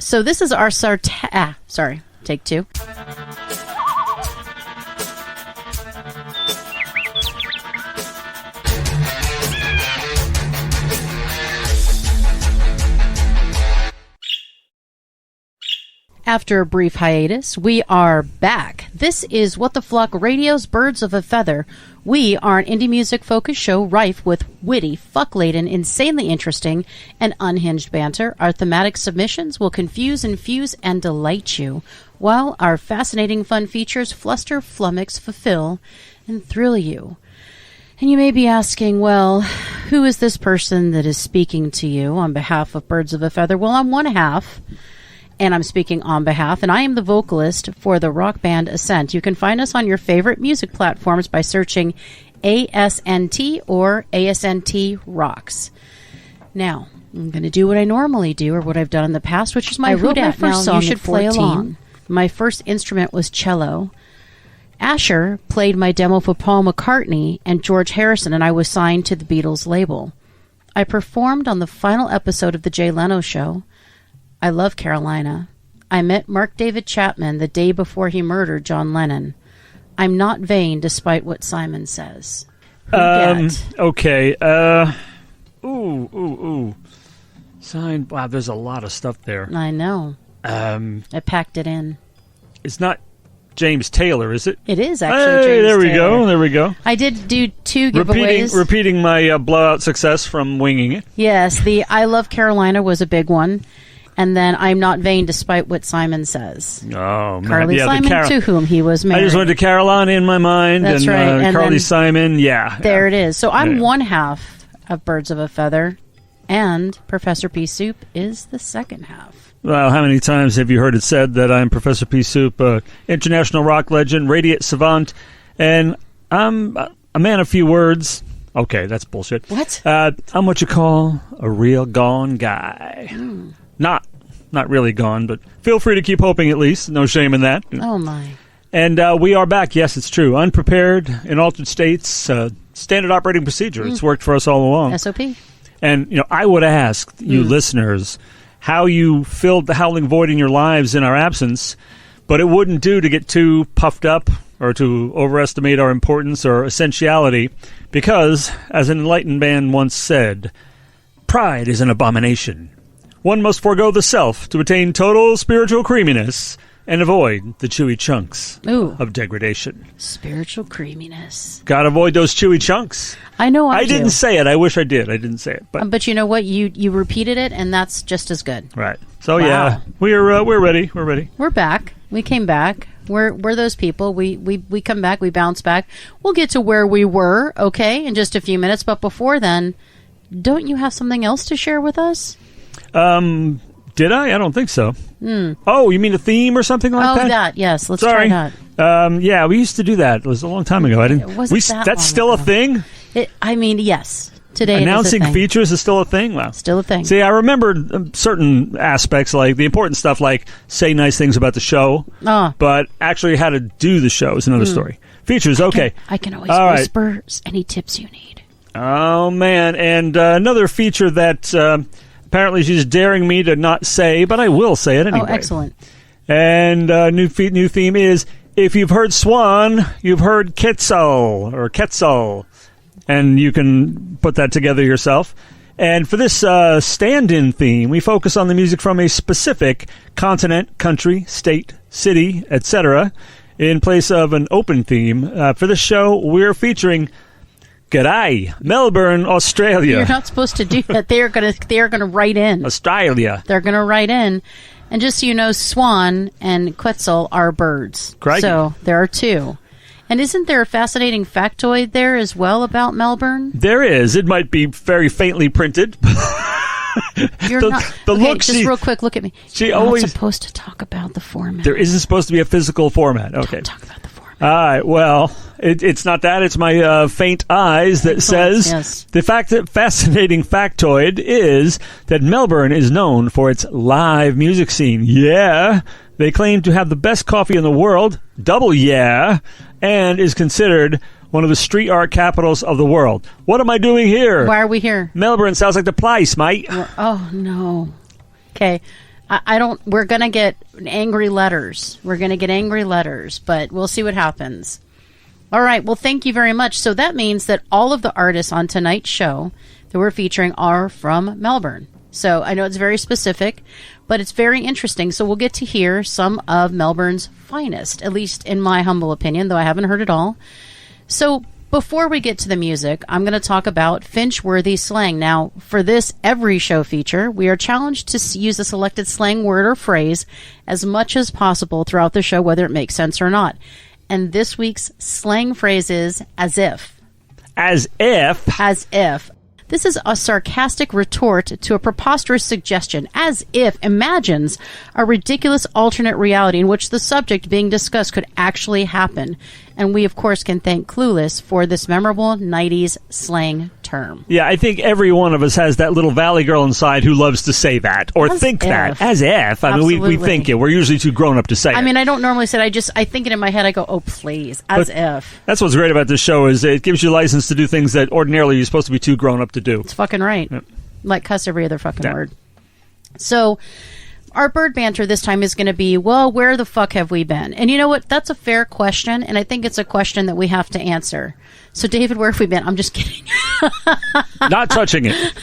So this is our sorry, take two. After a brief hiatus, we are back. This is What the Flock Radio's Birds of a Feather. We are an indie music-focused show rife with witty, fuck-laden, insanely interesting, and unhinged banter. Our thematic submissions will confuse, infuse, and delight you, while our fascinating fun features fluster, flummox, fulfill, and thrill you. And you may be asking, well, who is this person that is speaking to you on behalf of Birds of a Feather? Well, I'm one half. And I'm speaking on behalf, and I am the vocalist for the rock band Ascent. You can find us on your favorite music platforms by searching ASNT or ASNT Rocks. Now, I'm going to do what I normally do, or what I've done in the past, which is my Who Dat first song. You should play along. My first instrument was cello. Asher played my demo for Paul McCartney and George Harrison, and I was signed to the Beatles label. I performed on the final episode of The Jay Leno Show. I love Carolina. I met Mark David Chapman the day before he murdered John Lennon. I'm not vain, despite what Simon says. Okay. Signed. Wow, there's a lot of stuff there. I know. I packed it in. It's not James Taylor, is it? It is actually James Taylor. There we go. I did do two giveaways. Repeating my blowout success from winging it. Yes, the I Love Carolina was a big one. And then I'm not vain, despite what Simon says. Oh, man. Carly Simon, to whom he was married. I just went to Carolina in my mind. That's right. And Carly Simon, yeah. There it is. So I'm one half of Birds of a Feather, and Professor Pea Soup is the second half. Well, how many times have you heard it said that I'm Professor Pea Soup, international rock legend, radiant savant, and I'm a man of few words. Okay, that's bullshit. What? I'm what you call a real gone guy. Not really gone, but feel free to keep hoping at least. No shame in that. Oh, my. And we are back. Yes, it's true. Unprepared, in altered states, standard operating procedure. It's worked for us all along. SOP. And, I would ask you listeners how you filled the howling void in your lives in our absence, but it wouldn't do to get too puffed up or to overestimate our importance or essentiality, because, as an enlightened man once said, pride is an abomination. One must forego the self to attain total spiritual creaminess and avoid the chewy chunks of degradation. Spiritual creaminess. Gotta avoid those chewy chunks. I know I do. Didn't say it. I wish I did. I didn't say it. But you know what? You repeated it, and that's just as good. Right. So, yeah, we're ready. We're ready. We're back. We came back. We're those people. We come back. We bounce back. We'll get to where we were, okay, in just a few minutes. But before then, don't you have something else to share with us? Did I? I don't think so. Oh, you mean a theme or something like that? Oh, that, yes. Let's try that. Yeah, we used to do that. It was a long time ago. That's still a thing? Yes. Today announcing it is a thing. Features is still a thing? Wow. Still a thing. See, I remember certain aspects, like the important stuff, like say nice things about the show, but actually how to do the show is another story. Features, okay. I can always whisper any tips you need. Oh, man. And another feature that apparently she's daring me to not say, but I will say it anyway. Oh, excellent. And new theme is, if you've heard Swan, you've heard Quetzal. And you can put that together yourself. And for this stand-in theme, we focus on the music from a specific continent, country, state, city, etc., in place of an open theme. For this show, we're featuring G'day, Melbourne, Australia. You're not supposed to do that. They are gonna write in. Australia. They're gonna write in. And just so you know, Swan and Quetzal are birds. Crikey. So there are two. And isn't there a fascinating factoid there as well about Melbourne? There is. It might be very faintly printed. Real quick, look at me. You're not supposed to talk about the format. There isn't supposed to be a physical format. Okay. Don't talk about the format. All right. Well, it's not that. It's my faint eyes that says the fascinating factoid is that Melbourne is known for its live music scene. Yeah. They claim to have the best coffee in the world, double yeah, and is considered one of the street art capitals of the world. What am I doing here? Why are we here? Melbourne sounds like the place, mate. Oh, no. Okay. I don't. We're gonna get angry letters. But we'll see what happens. All right. Well, thank you very much. So that means that all of the artists on tonight's show that we're featuring are from Melbourne. So I know it's very specific, but it's very interesting. So we'll get to hear some of Melbourne's finest, at least in my humble opinion, though I haven't heard it all. So before we get to the music, I'm going to talk about Finch-worthy slang. Now, for this every show feature, we are challenged to use a selected slang word or phrase as much as possible throughout the show, whether it makes sense or not. And this week's slang phrase is as if. As if? As if. This is a sarcastic retort to a preposterous suggestion, as if imagines a ridiculous alternate reality in which the subject being discussed could actually happen. And we, of course, can thank Clueless for this memorable 90s slang term. Yeah, I think every one of us has that little valley girl inside who loves to say that or as think if. that. As if. I mean, we think it. We're usually too grown up to say it. I mean, I don't normally say it. I think it in my head. I go, oh, please, as if. That's what's great about this show is it gives you license to do things that ordinarily you're supposed to be too grown up to do. It's fucking right. Yep. Like cuss every other fucking word. So our bird banter this time is going to be, well, where the fuck have we been? And you know what? That's a fair question, and I think it's a question that we have to answer. So, David, where have we been? I'm just kidding. Not touching it.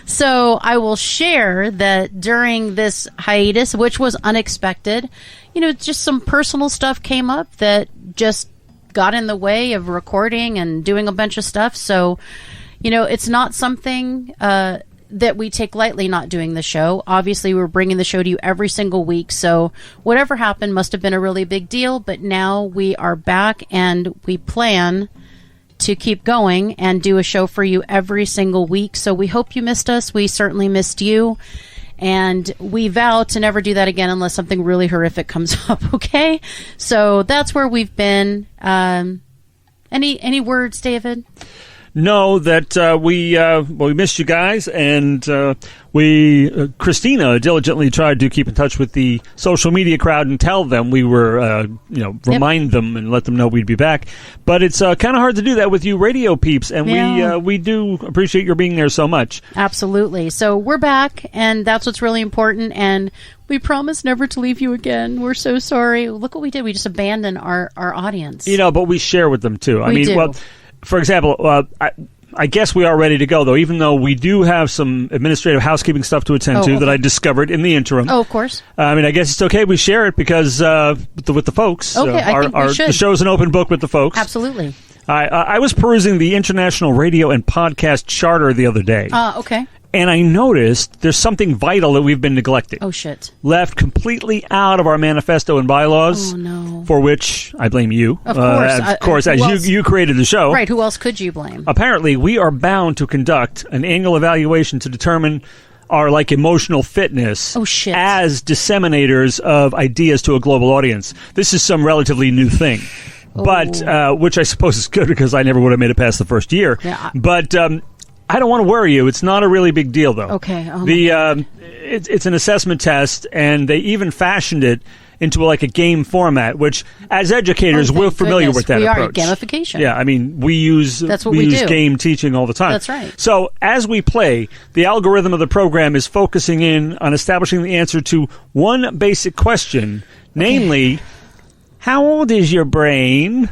So I will share that during this hiatus, which was unexpected, just some personal stuff came up that just got in the way of recording and doing a bunch of stuff. So, it's not something that we take lightly, not doing the show. Obviously, we're bringing the show to you every single week. So whatever happened must have been a really big deal. But now we are back and we plan to keep going and do a show for you every single week. So we hope you missed us. We certainly missed you. And we vow to never do that again unless something really horrific comes up, okay? So that's where we've been. Any words, David? No, that we missed you guys, and Christina diligently tried to keep in touch with the social media crowd and tell them we were, remind them and let them know we'd be back. But it's kind of hard to do that with you radio peeps, and we do appreciate your being there so much. Absolutely. So we're back, and that's what's really important, and we promise never to leave you again. We're so sorry. Look what we did. We just abandoned our audience. But we share with them, too. We do. Well, for example, I guess we are ready to go, though, even though we do have some administrative housekeeping stuff to attend to that I discovered in the interim. Oh, of course. I guess it's okay we share it because with the folks. Okay, I think we should. The show's an open book with the folks. Absolutely. I was perusing the International Radio and Podcast Charter the other day. Okay. And I noticed there's something vital that we've been neglecting. Oh, shit. Left completely out of our manifesto and bylaws. Oh, no. For which I blame you. Of course. Of course, as you created the show. Right. Who else could you blame? Apparently, we are bound to conduct an annual evaluation to determine our emotional fitness as disseminators of ideas to a global audience. This is some relatively new thing. But which I suppose is good because I never would have made it past the first year. Yeah. But I don't want to worry you. It's not a really big deal, though. Okay. It's an assessment test, and they even fashioned it into a game format, which as educators we're familiar with that approach. We are gamification. Yeah, we use game teaching all the time. That's right. So as we play, the algorithm of the program is focusing in on establishing the answer to one basic question, namely, how old is your brain?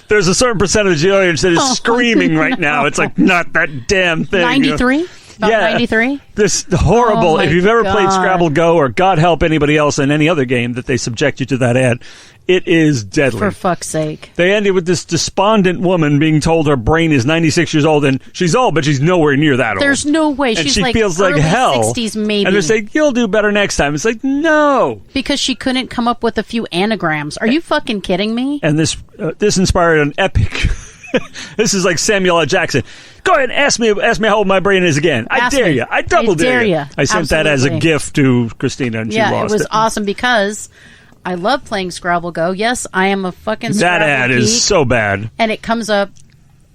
There's a certain percentage of the audience that is screaming right now. It's not that damn thing. 93? About 93? This horrible, if you've ever played Scrabble Go or God help anybody else in any other game that they subject you to that ad, it is deadly. For fuck's sake. They ended with this despondent woman being told her brain is 96 years old, and she's old, but she's nowhere near that old. There's no way. And she's she feels like early hell. 60s maybe. And they're saying, you'll do better next time. It's no. Because she couldn't come up with a few anagrams. Are you fucking kidding me? And this inspired an epic... This is like Samuel L. Jackson. Go ahead and ask me how old my brain is again. I dare you. I double dare you. I sent that as a gift to Christina, and she lost it. Yeah, it was awesome because I love playing Scrabble Go. Yes, I am a fucking Scrabble That ad geek, is so bad. and it comes up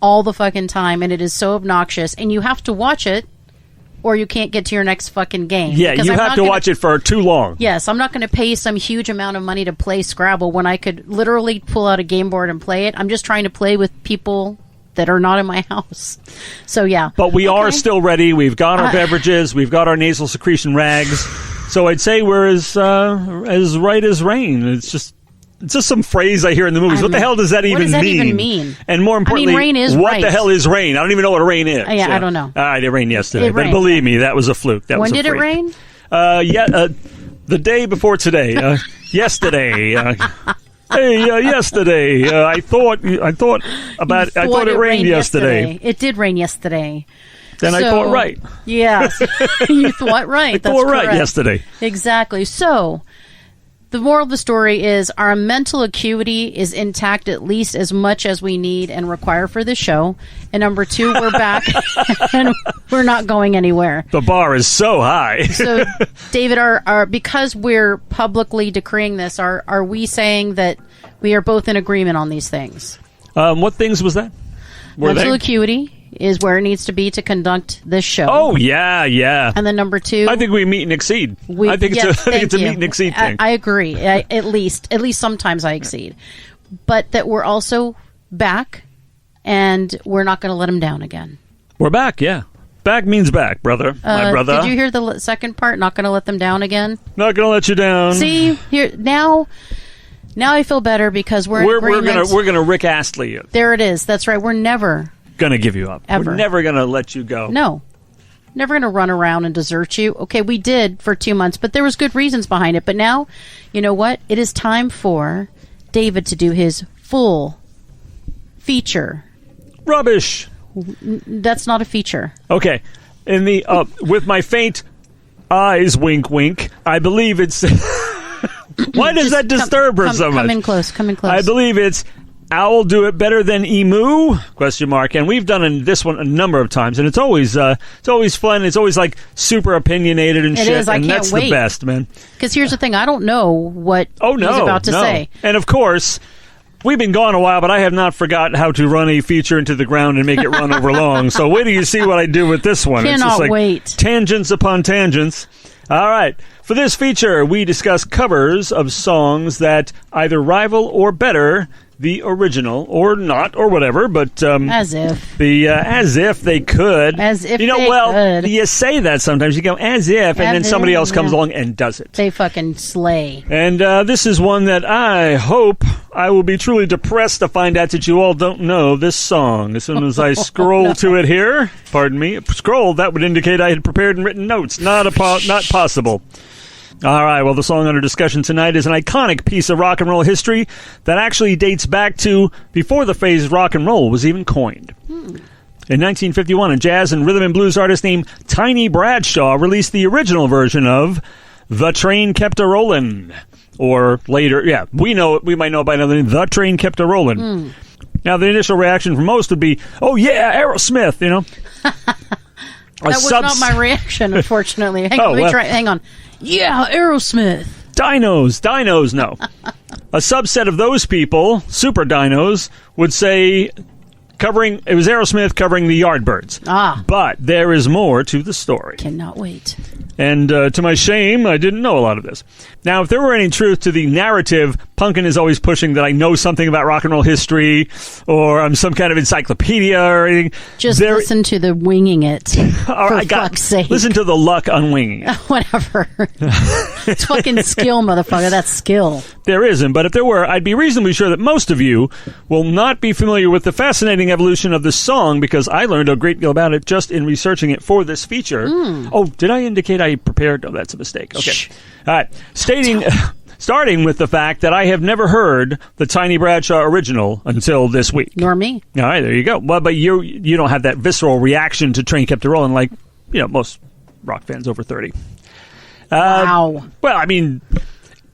all the fucking time, and it is so obnoxious, and you have to watch it or you can't get to your next fucking game. Yeah, you have to watch it for too long. Yes, I'm not going to pay some huge amount of money to play Scrabble when I could literally pull out a game board and play it. I'm just trying to play with people that are not in my house. So, yeah. But we are still ready. We've got our beverages. We've got our nasal secretion rags. So I'd say we're as right as rain. It's just some phrase I hear in the movies. What the hell does that even mean? What does that even mean? And more importantly, rain is what right. the hell is rain? I don't even know what rain is. I don't know. All right, it rained yesterday. It but rained. believe me, that was a fluke. That When was a did it freak. rain? The day before today. Yesterday. Yesterday. I thought it rained yesterday. It did rain yesterday. Then I thought right. Yes. You thought right. I thought right yesterday. Exactly. So, the moral of the story is our mental acuity is intact at least as much as we need and require for this show. And number 2, we're back and we're not going anywhere. The bar is so high. So, David, because we're publicly decreeing this, are we saying that we are both in agreement on these things? What things was that? Mental acuity is where it needs to be to conduct this show. Oh, yeah. And then number 2... I think we meet and exceed. I think it's a meet and exceed thing. I agree. At least sometimes I exceed. But that we're also back, and we're not going to let them down again. We're back, yeah. Back means back, brother. My brother. Did you hear the second part? Not going to let them down again? Not going to let you down. See, here now I feel better because we're gonna Rick Astley you. There it is. That's right. We're never gonna give you up. Ever. We're never gonna let you go. No. Never gonna run around and desert you. Okay, we did for 2 months, but there was good reasons behind it. But now, you know what? It is time for David to do his full feature. Rubbish. That's not a feature. Okay. In the with my faint eyes, wink, wink. I believe it's. Why does that disturb her so much? Come in close. I believe it's "Owl do it better than emu?" ? And we've done this one a number of times, and it's always fun. It's always like super opinionated and shit. It is. I and can't that's wait. The best, man. Because here's the thing: I don't know what he's about to say. And of course, we've been gone a while, but I have not forgotten how to run a feature into the ground and make it run over long. So wait till you see what I do with this one. Cannot it's just like wait. Tangents upon tangents. All right. For this feature, we discuss covers of songs that either rival or better the original, or not, or whatever. But as if they could. As if could. You say that sometimes. You go as if, and then somebody else comes along and does it. They fucking slay. And this is one that I hope I will be truly depressed to find out that you all don't know this song. As soon as I scroll to it here, pardon me, scroll, that would indicate I had prepared and written notes. Not possible. All right, well, the song under discussion tonight is an iconic piece of rock and roll history that actually dates back to before the phrase rock and roll was even coined. In 1951, a jazz and rhythm and blues artist named Tiny Bradshaw released the original version of "The Train Kept A-Rollin'," or later, we might know it by another name, "The Train Kept A-Rollin'." Now, the initial reaction from most would be, "Oh yeah, Aerosmith," you know. That was not my reaction, unfortunately. Hang on. Yeah, Aerosmith. Dinos, no. A subset of those people, super dinos, would say it was Aerosmith covering the Yardbirds. But there is more to the story. Cannot wait. And to my shame, I didn't know a lot of this. Now, if there were any truth to the narrative, Punkin is always pushing that I know something about rock and roll history, or I'm some kind of encyclopedia or anything. Just listen to the winging it, for fuck's sake. Listen to the luck on winging it. Whatever. It's fucking skill, motherfucker. That's skill. There isn't, but if there were, I'd be reasonably sure that most of you will not be familiar with the fascinating evolution of this song, because I learned a great deal about it just in researching it for this feature. Oh, did I indicate I prepared? Oh, that's a mistake. Okay. Shh. All right. Starting with the fact that I have never heard the Tiny Bradshaw original until this week. Nor me. All right, there you go. Well, but you don't have that visceral reaction to Train Kept A-Rollin' like, most rock fans over 30. Wow. Well, I mean,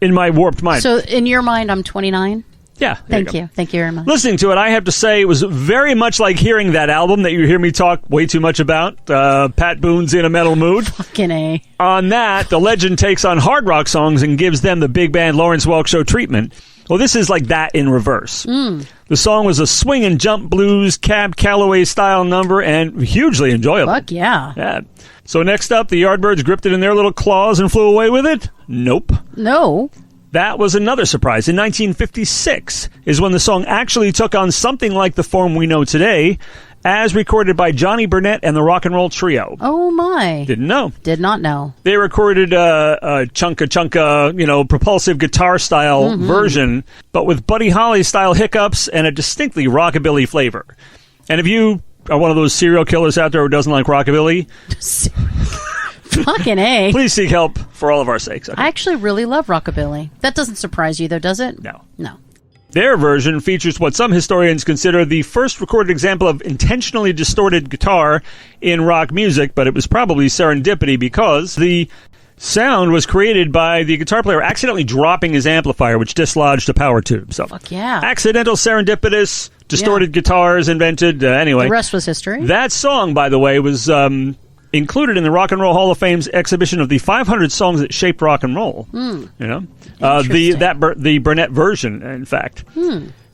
in my warped mind. So, in your mind, I'm 29? Yeah. Thank you. Thank you very much. Listening to it, I have to say, it was very much like hearing that album that you hear me talk way too much about, Pat Boone's In a Metal Mood. Fucking A. On that, the legend takes on hard rock songs and gives them the big band Lawrence Welk Show treatment. Well, this is like that in reverse. The song was a swing and jump blues, Cab Calloway style number, and hugely enjoyable. Fuck yeah. Yeah. So next up, the Yardbirds gripped it in their little claws and flew away with it? Nope. No. That was another surprise. In 1956 is when the song actually took on something like the form we know today, as recorded by Johnny Burnett and the Rock and Roll Trio. Oh, my. Didn't know. Did not know. They recorded a chunka, propulsive guitar-style version, but with Buddy Holly-style hiccups and a distinctly rockabilly flavor. And if you are one of those serial killers out there who doesn't like rockabilly... Fucking A. Please seek help for all of our sakes. Okay? I actually really love rockabilly. That doesn't surprise you, though, does it? No. No. Their version features what some historians consider the first recorded example of intentionally distorted guitar in rock music, but it was probably serendipity because the sound was created by the guitar player accidentally dropping his amplifier, which dislodged a power tube. So, fuck yeah. Accidental, serendipitous, distorted guitars invented. Anyway. The rest was history. That song, by the way, was... included in the Rock and Roll Hall of Fame's exhibition of the 500 songs that shaped rock and roll. You know, the Burnett version, in fact.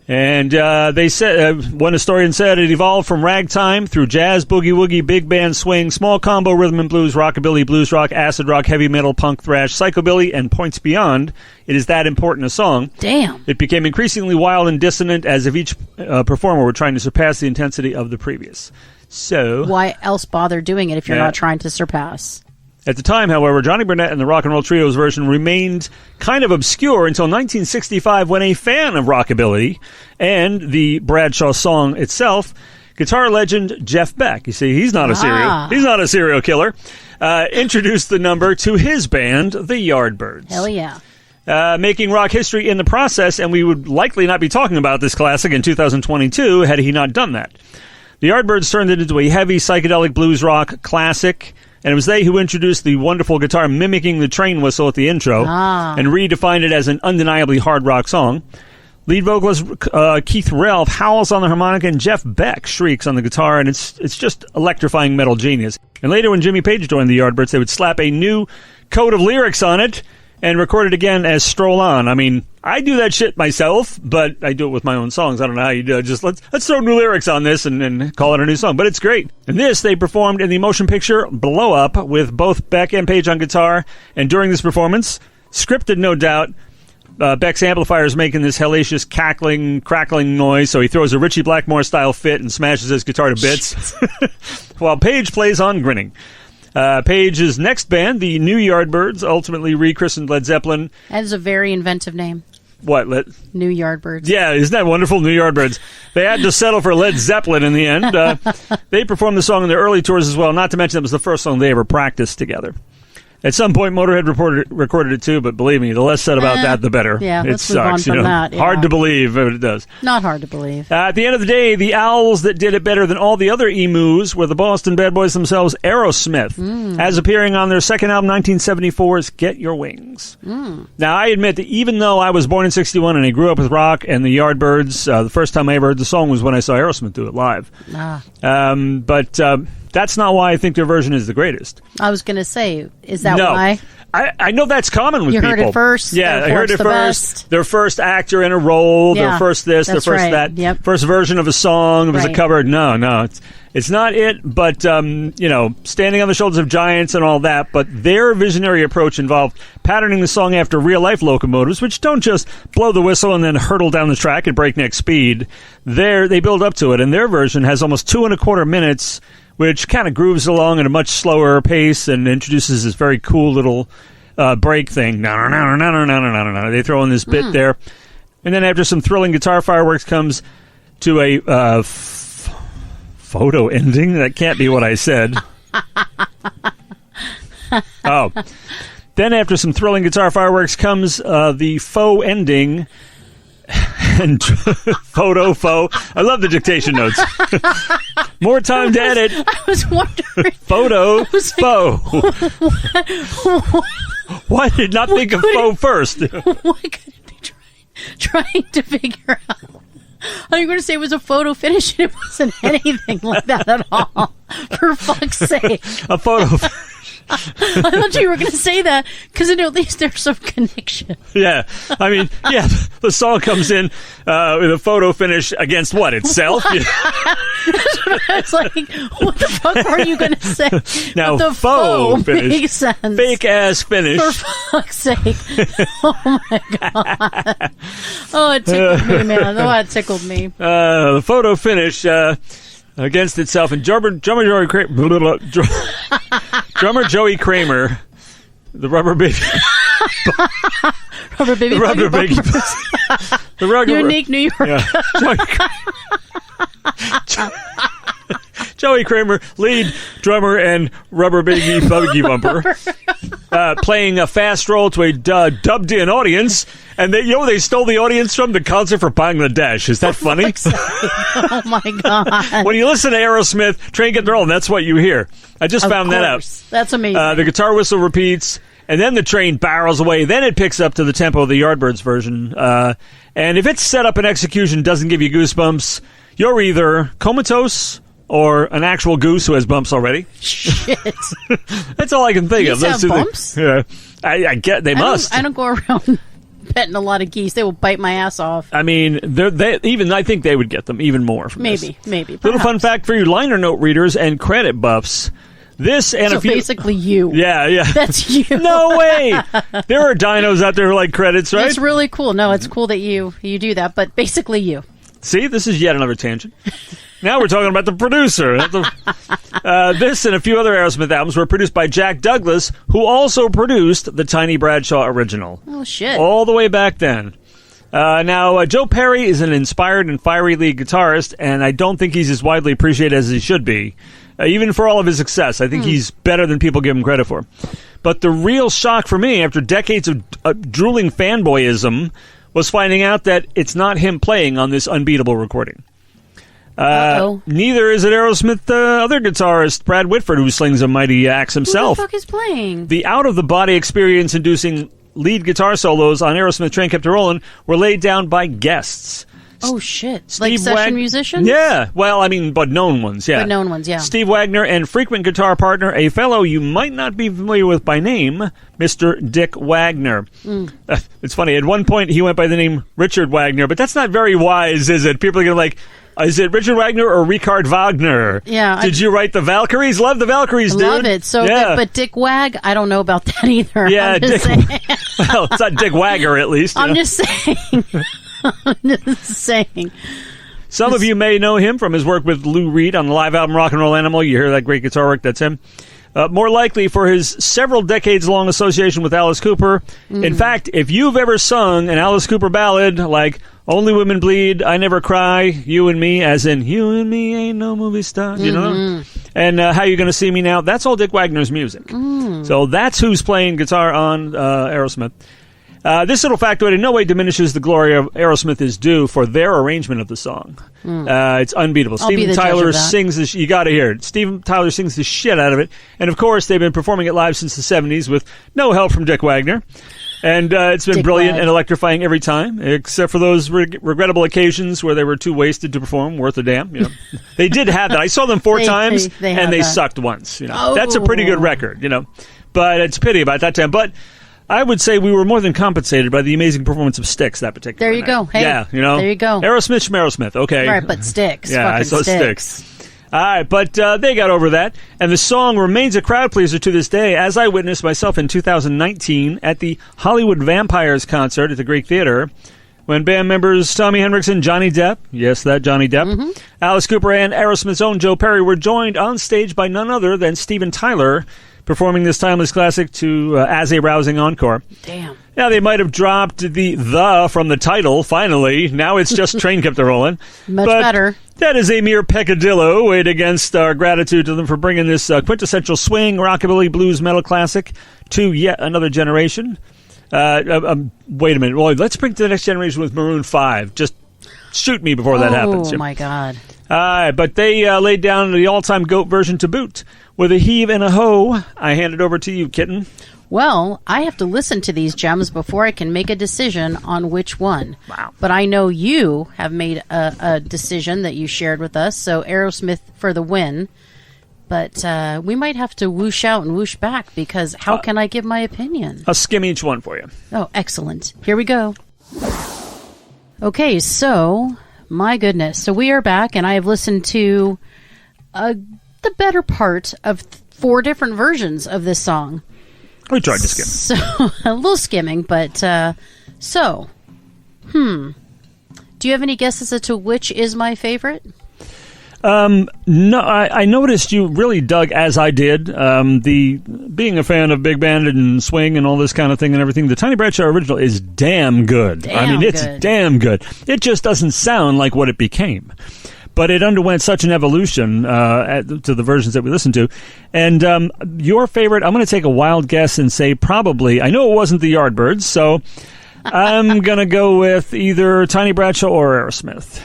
And they said one historian said it evolved from ragtime through jazz, boogie woogie, big band swing, small combo rhythm and blues, rockabilly, blues rock, acid rock, heavy metal, punk, thrash, psychobilly, and points beyond. It is that important a song. Damn. It became increasingly wild and dissonant as if each performer were trying to surpass the intensity of the previous. So, why else bother doing it if you're not trying to surpass? At the time, however, Johnny Burnett and the Rock and Roll Trio's version remained kind of obscure until 1965 when a fan of rockabilly and the Bradshaw song itself, guitar legend Jeff Beck, you see, he's not a serial killer, introduced the number to his band, the Yardbirds. Hell yeah. Making rock history in the process, and we would likely not be talking about this classic in 2022 had he not done that. The Yardbirds turned it into a heavy psychedelic blues rock classic, and it was they who introduced the wonderful guitar mimicking the train whistle at the intro and redefined it as an undeniably hard rock song. Lead vocalist Keith Relf howls on the harmonica, and Jeff Beck shrieks on the guitar, and it's just electrifying metal genius. And later when Jimmy Page joined the Yardbirds, they would slap a new coat of lyrics on it and record it again as Stroll On. I mean, I do that shit myself, but I do it with my own songs. I don't know how you do it. Just let's throw new lyrics on this and call it a new song. But it's great. And this, they performed in the motion picture Blow Up with both Beck and Page on guitar. And during this performance, scripted no doubt, Beck's amplifier is making this hellacious cackling, crackling noise, so he throws a Ritchie Blackmore-style fit and smashes his guitar to bits, while Page plays on grinning. Page's next band, the New Yardbirds, ultimately rechristened Led Zeppelin. That is a very inventive name. What? New Yardbirds. Yeah, isn't that wonderful? New Yardbirds. They had to settle for Led Zeppelin in the end. They performed the song in their early tours as well, not to mention it was the first song they ever practiced together. At some point, Motorhead recorded it too, but believe me, the less said about that, the better. Yeah, it let's sucks. move on from that. Yeah. Hard to believe, but it does. Not hard to believe. At the end of the day, the owls that did it better than all the other emus were the Boston Bad Boys themselves, Aerosmith, as appearing on their second album, 1974's Get Your Wings. Now, I admit that even though I was born in 61 and I grew up with rock and the Yardbirds, the first time I ever heard the song was when I saw Aerosmith do it live. But that's not why I think their version is the greatest. I was going to say, is that why? I know that's common with people. You heard it first. Yeah, I heard it first. Best. Their first actor in a role, their first this, their first that, first version of a song. It was a cover. No, it's not it. But standing on the shoulders of giants and all that. But their visionary approach involved patterning the song after real life locomotives, which don't just blow the whistle and then hurtle down the track at breakneck speed. They build up to it, and their version has almost 2.25 minutes. Which kind of grooves along at a much slower pace and introduces this very cool little break thing. They throw in this bit there. And then after some thrilling guitar fireworks comes to a photo ending. That can't be what I said. Oh. Then after some thrilling guitar fireworks comes the faux ending. And faux. I love the dictation notes. More time to edit. I was wondering. Photo, faux. Why did not think of faux first? What could it be trying to figure out? I was going to say it was a photo finish, and it wasn't anything like that at all. For fuck's sake. A photo finish. I thought you were going to say that because at least there's some connection. Yeah. I mean, yeah, the song comes in with a photo finish against what? Itself? I was like, what the fuck were you going to say? Now, but the faux finish. Makes sense. Fake ass finish. For fuck's sake. Oh my God. Oh, it tickled me, man. Oh, it tickled me. The photo finish against itself. And drummer Joey Kramer, the rubber baby. Rubber baby. The rubber baby. The rubber, Unique New York. Yeah. Joey Kramer, lead drummer and rubber baby buggy bumper, playing a fast roll to a dubbed-in audience, and they stole the audience from the concert for Bangladesh. Is that funny? Oh my God! When you listen to Aerosmith, Train Get the Roll, that's what you hear. I just found that out. That's amazing. The guitar whistle repeats, and then the train barrels away. Then it picks up to the tempo of the Yardbirds version. And if its setup and execution doesn't give you goosebumps, you're either comatose or an actual goose who has bumps already. Shit. That's all I can think of. Geese have bumps? Yeah. I get they must. I don't go around petting a lot of geese. They will bite my ass off. I mean, I think they would get them even more from this. Maybe. Little fun fact for you liner note readers and credit buffs. This and so a few... basically you. Yeah. That's you. No way! There are dinos out there who like credits, right? It's really cool. No, it's cool that you do that, but basically you. See, this is yet another tangent. Now we're talking about the producer. This and a few other Aerosmith albums were produced by Jack Douglas, who also produced the Tiny Bradshaw original. Oh, shit. All the way back then. Now, Joe Perry is an inspired and fiery lead guitarist, and I don't think he's as widely appreciated as he should be. Even for all of his success, I think he's better than people give him credit for. But the real shock for me, after decades of drooling fanboyism, was finding out that it's not him playing on this unbeatable recording. Neither is it Aerosmith other guitarist Brad Whitford, who slings a mighty axe himself. Who the fuck is playing? The out-of-the-body experience-inducing lead guitar solos on Aerosmith Train Kept It Rollin' were laid down by guests. Oh, shit. Like session musicians? Yeah. Well, I mean, but known ones, yeah. But known ones, yeah. Steve Wagner and frequent guitar partner, a fellow you might not be familiar with by name, Mr. Dick Wagner. It's funny. At one point, he went by the name Richard Wagner, but that's not very wise, is it? People are going to like... Is it Richard Wagner or Richard Wagner? Yeah. Did you write the Valkyries? Love the Valkyries, dude. Love it. So, yeah. But Dick Wag, I don't know about that either. Yeah, well, it's not Dick Wagger, at least. I'm just saying. I'm just saying. Some of you may know him from his work with Lou Reed on the live album Rock and Roll Animal. You hear that great guitar work, that's him. More likely for his several decades-long association with Alice Cooper. In fact, if you've ever sung an Alice Cooper ballad like Only Women Bleed, I Never Cry, You and Me, as in You and Me Ain't No Movie Star, you know? And How You Gonna See Me Now, that's all Dick Wagner's music. So that's who's playing guitar on Aerosmith. This little factoid in no way diminishes the glory of Aerosmith is due for their arrangement of the song. It's unbeatable. Steven Tyler sings this. You got to hear it. Steven Tyler sings the shit out of it. And of course, they've been performing it live since the 70s with no help from Dick Wagner. And it's been brilliant and electrifying every time, except for those regrettable occasions where they were too wasted to perform, worth a damn. You know, they did have that. I saw them 4 times, and they sucked once. You know, that's a pretty good record. You know, but it's a pity about that time. But I would say we were more than compensated by the amazing performance of Styx that particular There you night. go. Hey, yeah, you know, there you go. Aerosmith, Schmerosmith. Okay, right, but Styx. Yeah, I saw Styx. All right, but they got over that, and the song remains a crowd pleaser to this day, as I witnessed myself in 2019 at the Hollywood Vampires concert at the Greek Theater, when band members Tommy Henriksen, Johnny Depp, yes, that Johnny Depp, Alice Cooper, and Aerosmith's own Joe Perry were joined on stage by none other than Steven Tyler, performing this timeless classic as a rousing encore. Damn. Yeah, they might have dropped the from the title, finally. Now it's just Train Kept It Rollin'. Much better. That is a mere peccadillo, weighed against our gratitude to them for bringing this quintessential swing, rockabilly, blues, metal classic to yet another generation. Wait a minute. Well, let's bring it to the next generation with Maroon 5. Just shoot me before that happens. Oh, my God. But they laid down the all-time GOAT version to boot. With a heave and a ho, I hand it over to you, kitten. Well, I have to listen to these gems before I can make a decision on which one. Wow. But I know you have made a decision that you shared with us, so Aerosmith for the win. But we might have to whoosh out and whoosh back, because how can I give my opinion? I'll skim each one for you. Oh, excellent. Here we go. Okay, so, my goodness. So we are back, and I have listened to the better part of 4 different versions of this song. We tried to skim. So, a little skimming, but, do you have any guesses as to which is my favorite? No, I noticed you really dug, as I did, being a fan of big band and swing and all this kind of thing and everything. The Tiny Bradshaw original is damn good. It's damn good. It just doesn't sound like what it became. But it underwent such an evolution to the versions that we listened to. And your favorite, I'm going to take a wild guess and say probably, I know it wasn't the Yardbirds, so I'm going to go with either Tiny Bradshaw or Aerosmith.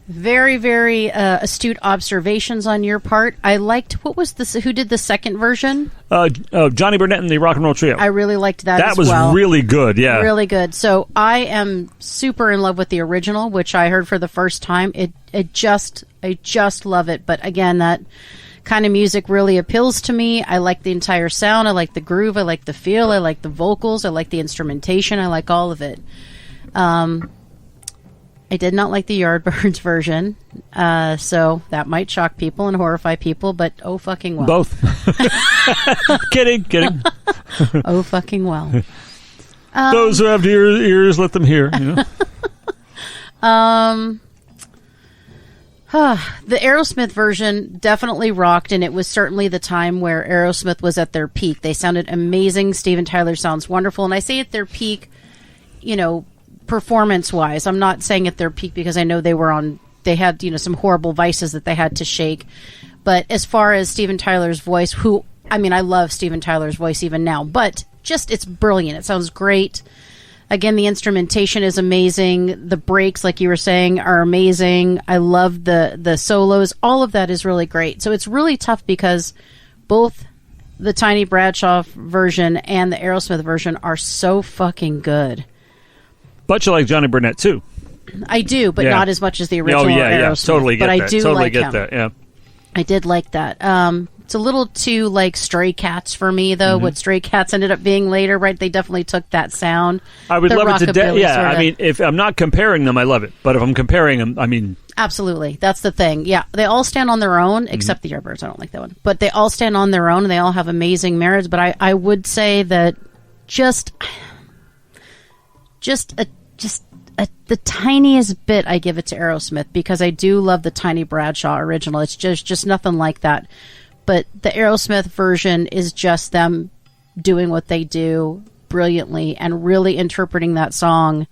Very, very astute observations on your part. I liked, who did the second version? Johnny Burnett and the Rock and Roll Trio. I really liked that as well. That was really good, yeah. Really good. So I am super in love with the original, which I heard for the first time. I just love it. But again, that kind of music really appeals to me. I like the entire sound. I like the groove. I like the feel. I like the vocals. I like the instrumentation. I like all of it. I did not like the Yardbirds version, so that might shock people and horrify people, but oh fucking well. Both. Kidding. Oh fucking well. Those who have ears, let them hear. You know? The Aerosmith version definitely rocked, and it was certainly the time where Aerosmith was at their peak. They sounded amazing. Steven Tyler sounds wonderful, and I say at their peak, performance-wise. I'm not saying at their peak because I know they had, some horrible vices that they had to shake. But as far as Steven Tyler's voice, I love Steven Tyler's voice even now, but just, it's brilliant. It sounds great. Again, the instrumentation is amazing. The breaks, like you were saying, are amazing. I love the solos. All of that is really great. So it's really tough because both the Tiny Bradshaw version and the Aerosmith version are so fucking good. But you like Johnny Burnett, too. I do, but not as much as the original Aerosmith. Yeah, totally get but that. I do totally like get him. that, yeah. I did like that. It's a little too like Stray Cats for me, though. What Stray Cats ended up being later, right? They definitely took that sound. I would love it to death. Yeah, if I'm not comparing them, I love it. But if I'm comparing them, absolutely, that's the thing. Yeah, they all stand on their own, except the Yardbirds. I don't like that one, but they all stand on their own, and they all have amazing merits. But I would say that just the tiniest bit I give it to Aerosmith, because I do love the Tiny Bradshaw original. It's just nothing like that. But the Aerosmith version is just them doing what they do brilliantly and really interpreting that song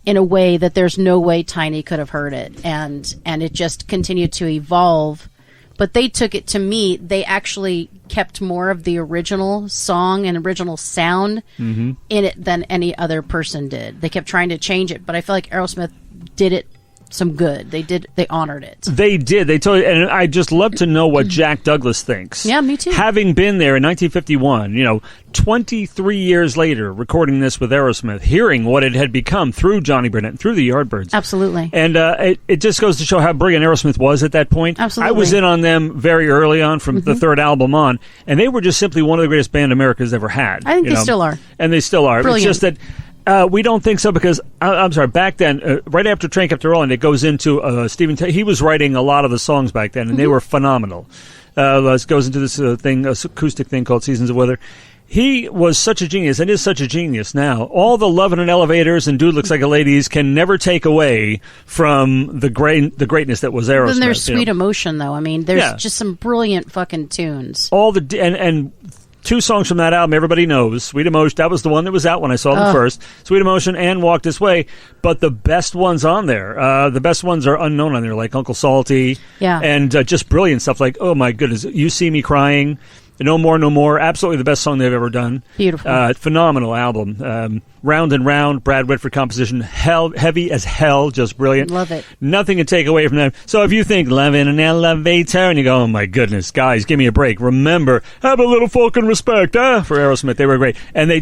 in a way that there's no way Tiny could have heard it. And it just continued to evolve. But they took it, to me, they actually kept more of the original song and original sound in it than any other person did. They kept trying to change it, but I feel like Aerosmith did it some good. They honored it. They did. They totally, and I just love to know what Jack Douglas thinks. Yeah, me too. Having been there in 1951, 23 years later, recording this with Aerosmith, hearing what it had become through Johnny Burnett, through the Yardbirds. Absolutely. And it just goes to show how brilliant Aerosmith was at that point. Absolutely. I was in on them very early on, from the third album on, and they were just simply one of the greatest band America's ever had. I think they still are. And they still are. Brilliant. It's just that we don't think so because, I'm sorry, back then, right after Train Kept Rolling, it goes into Stephen he was writing a lot of the songs back then, and they were phenomenal. It goes into this acoustic thing called Seasons of Weather. He was such a genius, and is such a genius now. All the Lovin' in Elevators and Dude Looks Like a Ladies can never take away from the greatness that was Aerosmith. Then there's Sweet Emotion, though. There's just some brilliant fucking tunes. All the and two songs from that album everybody knows. Sweet Emotion, that was the one that was out when I saw them first. Sweet Emotion and Walk This Way. But the best ones on there, the best ones are unknown on there, like Uncle Salty. Yeah. And just brilliant stuff like, oh my goodness, You See Me Crying. No More, No More, absolutely the best song they've ever done. Beautiful. Phenomenal album. Round and Round, Brad Whitford composition, heavy as hell, just brilliant. Love it. Nothing to take away from them. So if you think Love in an Elevator, and you go, oh my goodness, guys, give me a break. Remember, have a little fucking respect, for Aerosmith. They were great. And they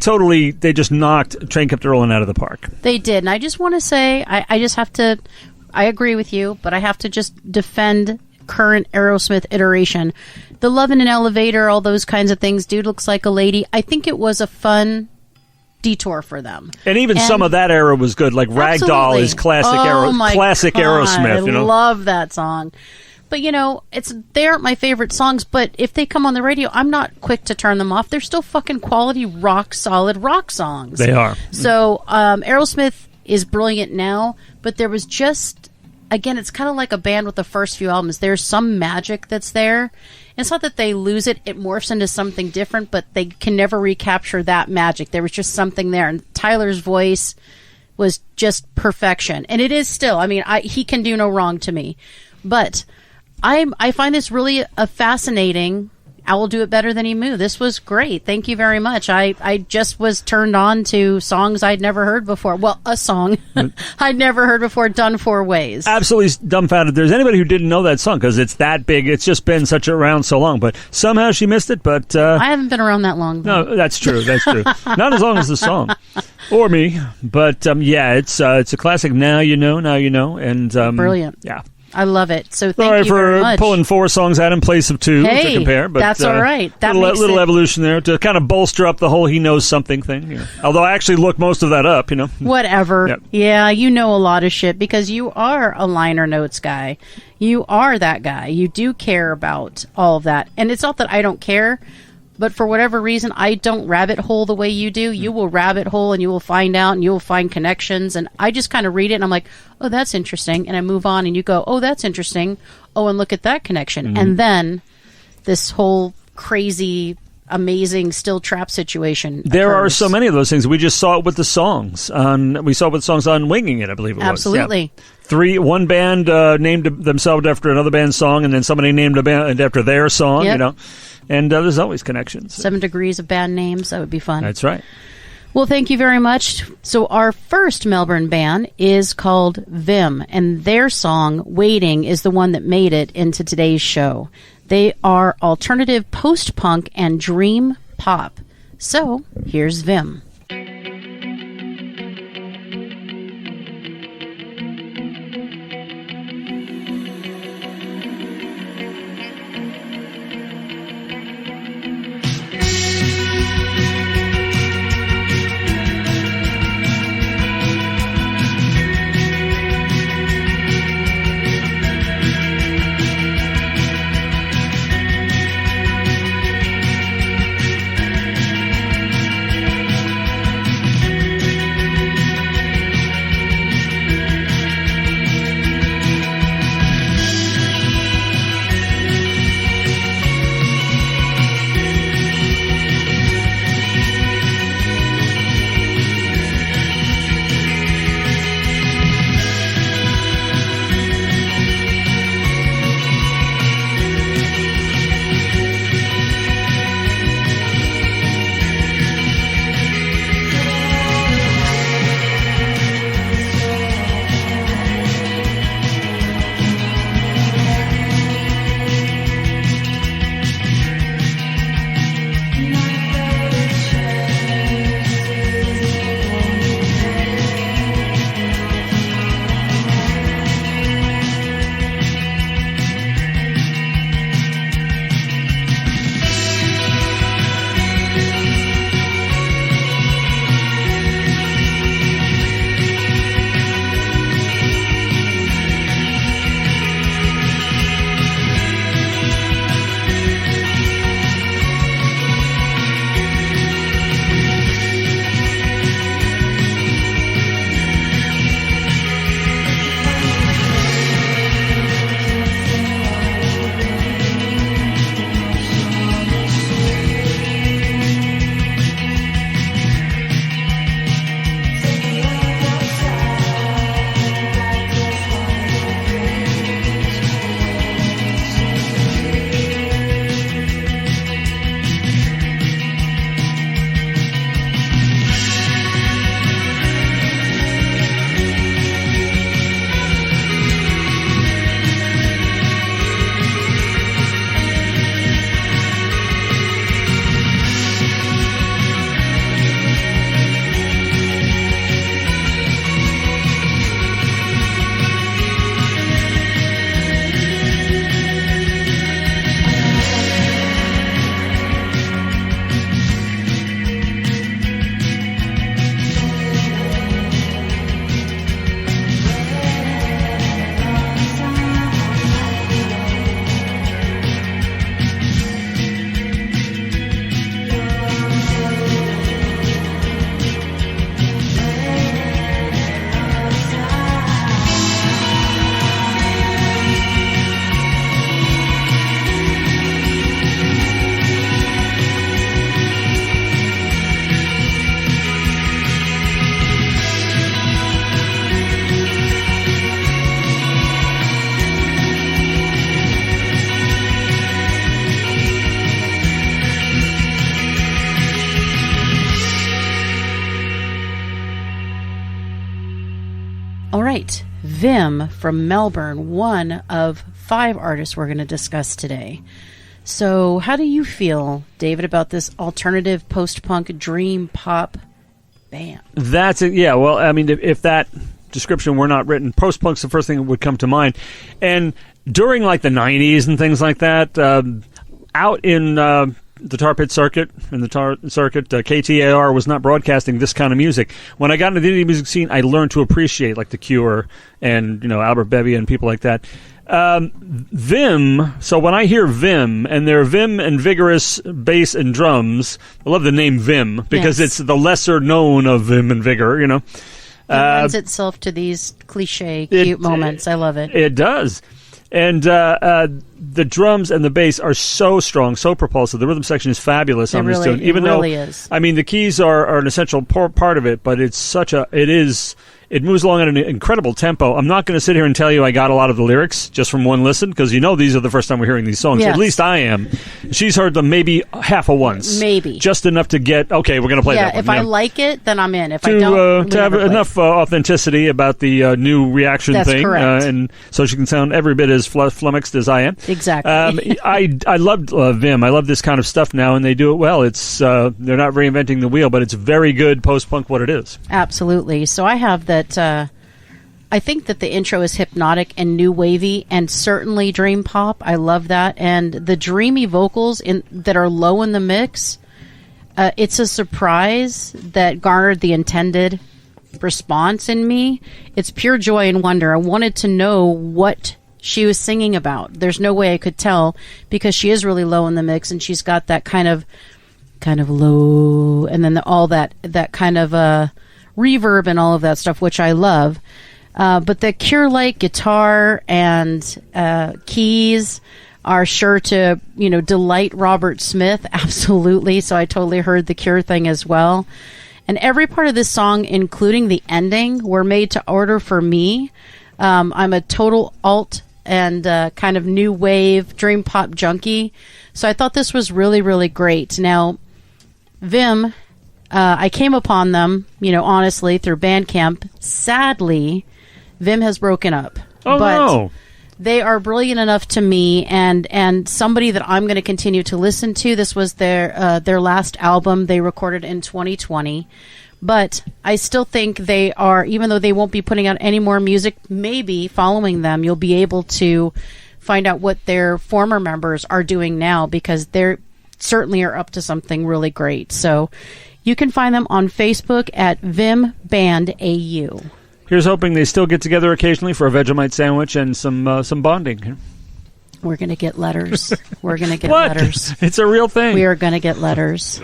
just knocked Train Kept Rolling out of the park. They did. And I just want to say, I agree with you, but I have to just defend current Aerosmith iteration. The Love in an Elevator, all those kinds of things, Dude Looks Like a Lady. I think it was a fun detour for them. And even some of that era was good, like Ragdoll is classic classic Aerosmith. I love that song. But, they aren't my favorite songs, but if they come on the radio, I'm not quick to turn them off. They're still fucking quality, rock-solid rock songs. They are. So, Aerosmith is brilliant now, but there was just, again, it's kind of like a band with the first few albums. There's some magic that's there. It's not that they lose it. It morphs into something different, but they can never recapture that magic. There was just something there. And Tyler's voice was just perfection. And it is still. I mean, he can do no wrong to me. But I find this really a fascinating I Will Do It Better Than Emu. This was great. Thank you very much. I just was turned on to songs I'd never heard before. Well, a song I'd never heard before, done 4 ways. Absolutely dumbfounded. There's anybody who didn't know that song because it's that big. It's just been around so long. But somehow she missed it. But I haven't been around that long. Though. No, that's true. That's true. Not as long as the song. Or me. But, it's a classic. Now you know. And brilliant. Yeah. I love it. So thank Sorry you very much. for pulling 4 songs out in place of 2 to compare. But that's all right. That little evolution there to kind of bolster up the whole he knows something thing. Although I actually looked most of that up, Whatever. Yep. Yeah, you know a lot of shit because you are a liner notes guy. You are that guy. You do care about all of that. And it's not that I don't care, but for whatever reason, I don't rabbit hole the way you do. You will rabbit hole and you will find out and you will find connections. And I just kind of read it and I'm like, oh, that's interesting. And I move on and you go, oh, that's interesting. Oh, and look at that connection. Mm-hmm. And then this whole crazy, amazing still trap situation There occurs. are so many of those things. We just saw it with the songs. We saw it with songs on Winging It, I believe it was. Absolutely. Yeah. One band named themselves after another band's song, and then somebody named a band after their song, And there's always connections. 7 degrees of band names. That would be fun. That's right. Well, thank you very much. So our first Melbourne band is called Vim, and their song, Waiting, is the one that made it into today's show. They are alternative post-punk and dream pop. So here's Vim. All right. Vim from Melbourne, one of 5 artists we're going to discuss today. So how do you feel, David, about this alternative post-punk dream pop band? That's it. Yeah, well, I mean, if that description were not written, post-punk's the first thing that would come to mind. And during, like, the 90s and things like that, out in the tar pit circuit, KTAR was not broadcasting this kind of music. When I got into the indie music scene, I learned to appreciate, like, The Cure and, Albert Bebbia and people like that. Vim, so when I hear Vim, and they're Vim and vigorous bass and drums, I love the name Vim, because it's the lesser known of Vim and Vigor, It lends itself to these cliche, cute moments. I love it. It does. And the drums and the bass are so strong, so propulsive. The rhythm section is fabulous on this tune. Even though, I mean, the keys are an essential part of it, but it moves along at an incredible tempo. I'm not going to sit here and tell you I got a lot of the lyrics just from one listen, because these are the first time we're hearing these songs. Yes. At least I am. She's heard them maybe half a once. Maybe. Just enough to get, okay, we're going to play that one. If I like it, then I'm in. If I don't, to have enough authenticity about the new reaction That's thing. Correct. And so she can sound every bit as flummoxed as I am. Exactly. I loved Vim. I love this kind of stuff now, and they do it well. It's they're not reinventing the wheel, but it's very good post-punk what it is. Absolutely. So I have that... I think that the intro is hypnotic and new wavy and certainly dream pop. I love that. And the dreamy vocals that are low in the mix, it's a surprise that garnered the intended response in me. It's pure joy and wonder. I wanted to know what she was singing about. There's no way I could tell, because she is really low in the mix, and she's got that kind of low, and then all that kind of reverb and all of that stuff, which I love. But the Cure-like guitar and keys are sure to, delight Robert Smith. Absolutely. So I totally heard the Cure thing as well. And every part of this song, including the ending, were made to order for me. I'm a total alt and kind of new wave dream pop junkie. So I thought this was really, really great. Now, Vim, I came upon them, honestly, through Bandcamp. Sadly, Vim has broken up. Oh, but no. They are brilliant enough to me, and somebody that I'm going to continue to listen to. This was their last album they recorded in 2020. But I still think they are, even though they won't be putting out any more music, maybe following them, you'll be able to find out what their former members are doing now, because they certainly are up to something really great. So you can find them on Facebook at Vim Band AU. Here's hoping they still get together occasionally for a Vegemite sandwich and some bonding. We're going to get letters. We're going to get what? letters. It's a real thing. We are going to get letters.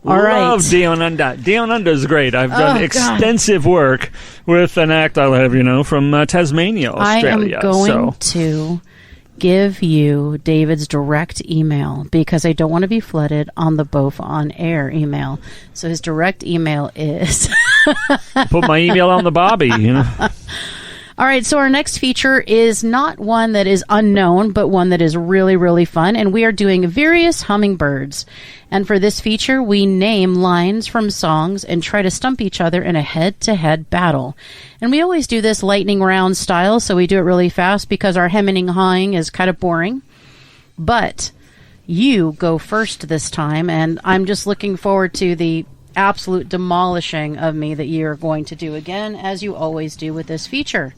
All right. Love Dion Unda. Dion Unda is great. I've done extensive work with an act I have, from Tasmania, Australia. I am going to give you David's direct email, because I don't want to be flooded on the BOAF on air email. So his direct email is... Put my email on the Bobby, All right, so our next feature is not one that is unknown, but one that is really, really fun. And we are doing various hummingbirds. And for this feature, we name lines from songs and try to stump each other in a head-to-head battle. And we always do this lightning round style, so we do it really fast because our hemming and hawing is kind of boring. But you go first this time, and I'm just looking forward to the absolute demolishing of me that you're going to do again, as you always do with this feature.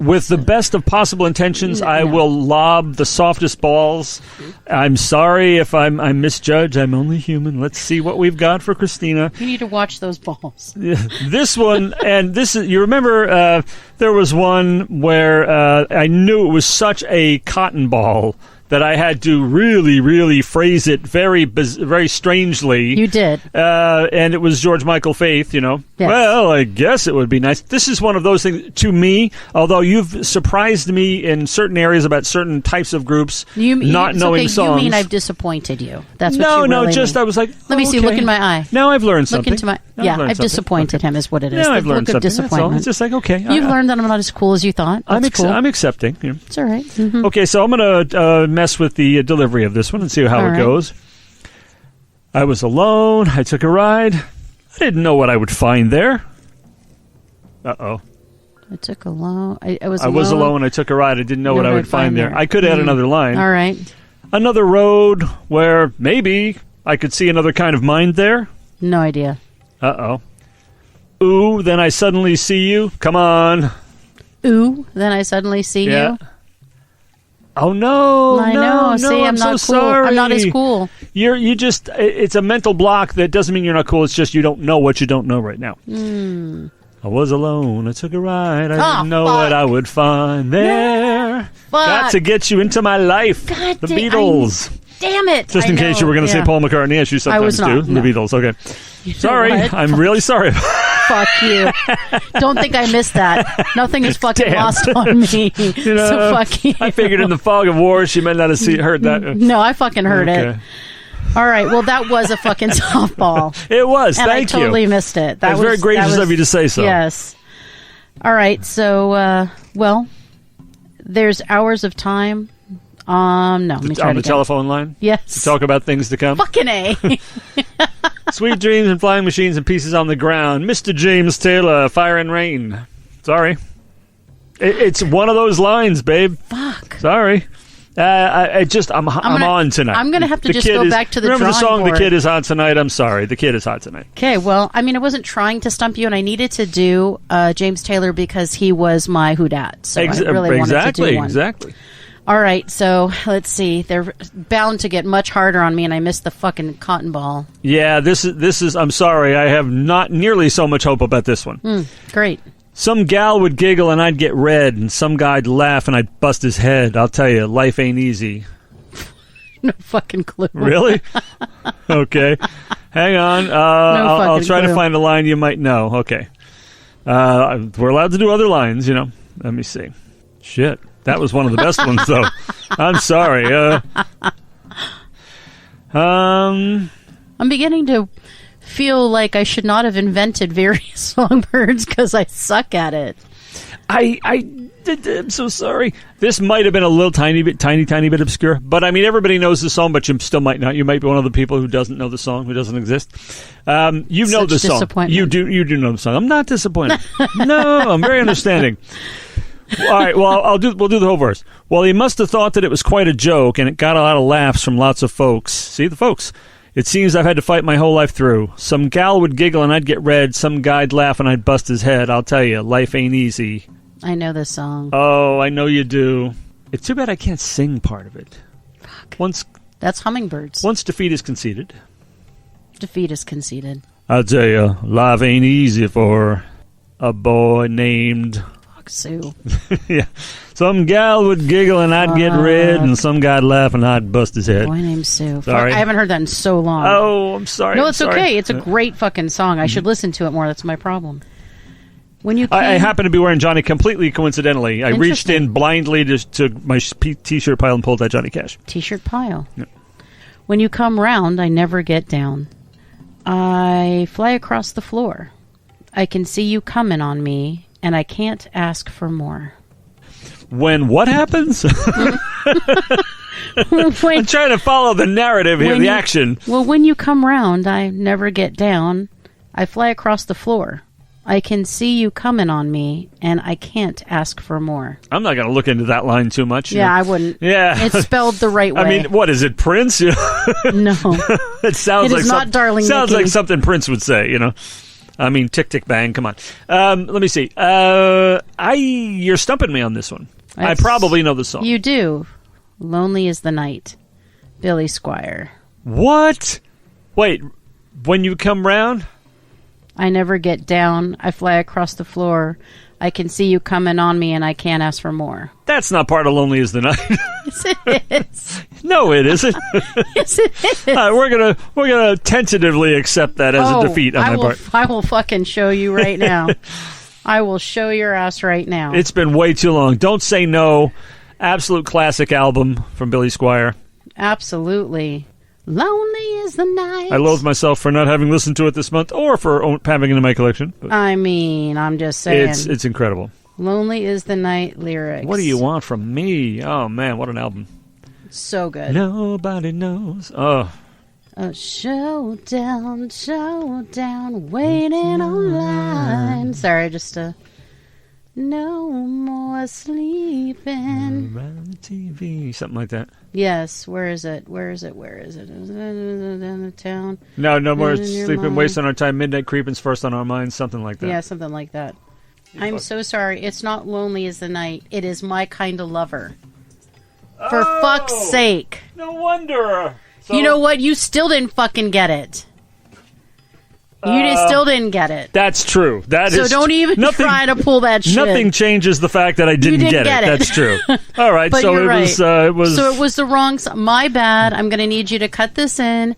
With the best of possible intentions, I will lob the softest balls. I'm sorry if I misjudge. I'm only human. Let's see what we've got for Christina. You need to watch those balls. This one, and this is, you remember there was one where I knew it was such a cotton ball that I had to really, really phrase it very strangely. You did. And it was George Michael Faith, Yes. Well, I guess it would be nice. This is one of those things, to me, although you've surprised me in certain areas about certain types of groups, not knowing songs. You mean I've disappointed you. That's what you really mean. I was like, let me see, look in my eye. Now I've learned something. Look into my, I've disappointed him is what it is. Now I've learned something. Disappointment. It's just like, okay. You've learned that I'm not as cool as you thought. That's cool. I'm accepting. It's all right. Mm-hmm. Okay, so I'm going to mess with the delivery of this one and see how it goes. I was alone. I took a ride. I didn't know what I would find there. Uh-oh. I took a loan. I was alone. I took a ride. I didn't know what I would find there. I could add another line. All right. Another road where maybe I could see another kind of mind there. No idea. Uh-oh. Ooh, then I suddenly see you. Come on. Ooh, then I suddenly see you. Oh, no. I know. See, I'm not so cool. sorry. I'm not as cool. It's a mental block that doesn't mean you're not cool. It's just you don't know what you don't know right now. I was alone. I took a ride. I didn't know what I would find there. Got to get you into my life. God the Beatles. Damn it. Just in case you were going to say Paul McCartney, as you sometimes do. The Beatles. Okay. Sorry. I'm really sorry. Fuck you. Don't think I missed that. Nothing is fucking lost on me. So fuck you. I figured in the fog of war she might not have heard that. No, I fucking heard it. All right. Well, that was a fucking softball. It was. And Thank you. I totally missed it. That was very gracious of you to say so. Yes. All right. So, well, there's hours of time. No. Let me try on the telephone line? Yes. To talk about things to come? Fucking A. Sweet dreams and flying machines and pieces on the ground. Mr. James Taylor, Fire and Rain. Sorry. It's one of those lines, babe. Fuck. Sorry. I'm on tonight. I'm going to have to just go back to the drawing board. Remember the song The Kid Is Hot Tonight? I'm sorry. The Kid Is Hot Tonight. Okay, well, I mean, I wasn't trying to stump you, and I needed to do James Taylor because he was my who dat. So I really wanted to do one. Exactly. All right, so let's see. They're bound to get much harder on me, and I missed the fucking cotton ball. Yeah, this is. I'm sorry. I have not nearly so much hope about this one. Great. Some gal would giggle and I'd get red, and some guy'd laugh and I'd bust his head. I'll tell you, life ain't easy. No fucking clue. Really? Okay. Hang on. I'll try to find a line you might know. Okay. We're allowed to do other lines, you know. Let me see. Shit. That was one of the best ones, though. I'm sorry. I'm beginning to feel like I should not have invented various songbirds because I suck at it. I'm so sorry. This might have been a little tiny bit obscure, but I mean, everybody knows the song, but you still might not. You might be one of the people who doesn't know the song, who doesn't exist. You know the song. You do know the song. I'm not disappointed. No, I'm very understanding. All right, well, we'll do the whole verse. Well, he must have thought that it was quite a joke, and it got a lot of laughs from lots of folks. See, the folks. It seems I've had to fight my whole life through. Some gal would giggle and I'd get red. Some guy'd laugh and I'd bust his head. I'll tell you, life ain't easy. I know this song. Oh, I know you do. It's too bad I can't sing part of it. Fuck. That's Hummingbirds. Once defeat is conceded. Defeat is conceded. I'll tell you, life ain't easy for a boy named... Sue. Yeah. Some gal would giggle and I'd get red, and some guy'd laugh and I'd bust his head. Boy named Sue. Sorry. I haven't heard that in so long. Oh, I'm sorry. No, it's okay. It's a great fucking song. I should listen to it more. That's my problem. When you I happen to be wearing Johnny completely coincidentally. I reached in blindly to my T-shirt pile and pulled that Johnny Cash. T-shirt pile. Yeah. When you come round, I never get down. I fly across the floor. I can see you coming on me, and I can't ask for more. When what happens? I'm trying to follow the narrative here, the action. Well, when you come round, I never get down. I fly across the floor. I can see you coming on me, and I can't ask for more. I'm not going to look into that line too much. Yeah, I wouldn't. Yeah. It's spelled the right way. I mean, what is it, Prince? No. It sounds like not Darling sounds Nikki. like something Prince would say, you know. I mean, tick, tick, bang, come on. Let me see. You're stumping me on this one. I probably know the song. You do. Lonely is the Night. Billy Squire. What? Wait, when you come round? I never get down. I fly across the floor. I can see you coming on me, and I can't ask for more. That's not part of Lonely is the Night. Yes, it is. No, it isn't. Yes, it is. We're gonna tentatively accept that as a defeat on my part. I will fucking show you right now. I will show your ass right now. It's been way too long. Don't Say No. Absolute classic album from Billy Squire. Absolutely. Lonely is the night. I loathe myself for not having listened to it this month or for having it in my collection. I mean, I'm just saying. It's incredible. Lonely is the Night lyrics. What do you want from me? Oh, man, what an album. So good. Nobody knows. Oh. A showdown, waiting online. Sorry, just No more sleeping. Around the TV, something like that. Yes, where is it? Is it in the town? No more In your sleeping, mind. wasting our time, midnight creeping's first on our minds, something like that. Yeah, something like that. I'm so sorry. It's not Lonely as the Night. It is My Kind of Lover. For fuck's sake. No wonder. So, You know what? You still didn't fucking get it. Still didn't get it. That's true. So don't even try to pull that shit. Nothing changes the fact that I didn't get it. That's true. All right, But so you're right. it was. So it was the wrong song. My bad. I'm going to need you to cut this in.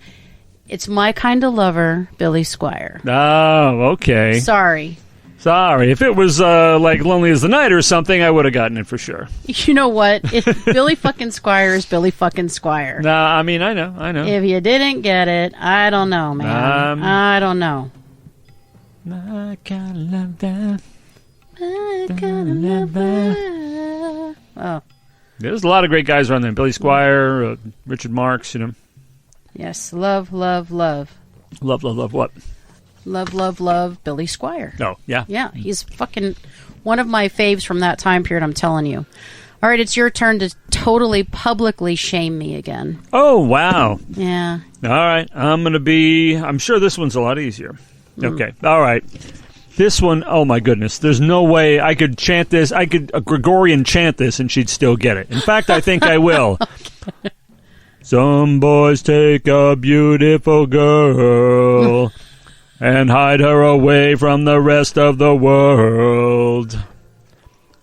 It's My Kind of Lover, Billy Squier. Oh, okay. Sorry. If it was like Lonely as the Night or something, I would have gotten it for sure. You know what? Billy fucking Squire is Billy fucking Squire. Nah, I mean, I know. If you didn't get it, I don't know, man. I don't know. I gotta love that. I gotta love that. Oh, There's a lot of great guys around there. Billy Squier, Richard Marx, yes. Love, love, love. Love what? Love, love, love Billy Squier. Oh, yeah. Yeah, he's fucking one of my faves from that time period, I'm telling you. All right, it's your turn to totally publicly shame me again. Oh, wow. Yeah. All right. I'm sure this one's a lot easier. Okay. All right. This one, oh my goodness. There's no way I could chant this. I could Gregorian chant this and she'd still get it. In fact, I think I will. Okay. Some boys take a beautiful girl and hide her away from the rest of the world.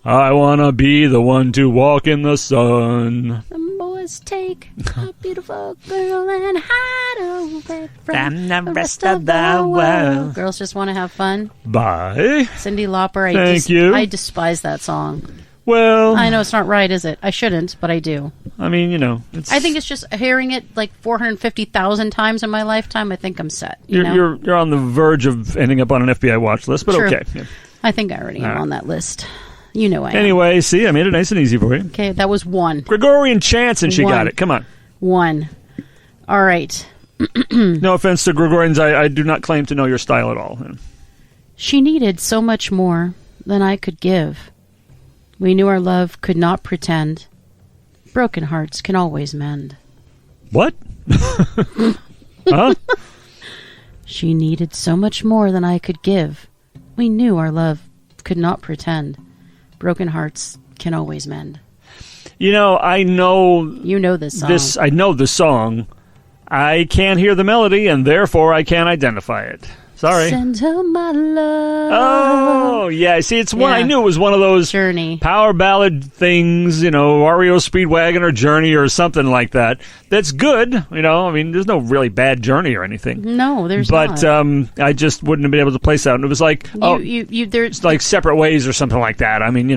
I want to be the one to walk in the sun. Some boys take a beautiful girl and hide away from the rest of the world. Girls just want to have fun. Bye. Cyndi Lauper. Thank you. I despise that song. Well, I know it's not right, is it? I shouldn't, but I do. I mean, I think it's just hearing it like 450,000 times in my lifetime. I think I'm set. You're on the verge of ending up on an FBI watch list, but True. okay. Yeah. I think I already am on that list. You know I am. Anyway, see, I made it nice and easy for you. Okay, that was one. Gregorian chants, and she got it. Come on. One. All right. No offense to Gregorians, I do not claim to know your style at all. She needed so much more than I could give. We knew our love could not pretend. Broken hearts can always mend. What? Huh? She needed so much more than I could give. We knew our love could not pretend. Broken hearts can always mend. I know... You know this song. I know the song. I can't hear the melody, and therefore I can't identify it. Sorry. Send her my love. Oh, yeah. See, it's one. Yeah. I knew it was one of those Journey. power ballad things, REO Speedwagon or Journey or something like that. That's good. I mean, there's no really bad Journey or anything. No, there's not. But I just wouldn't have been able to place that. And it was like, there's like Separate Ways or something like that. I mean,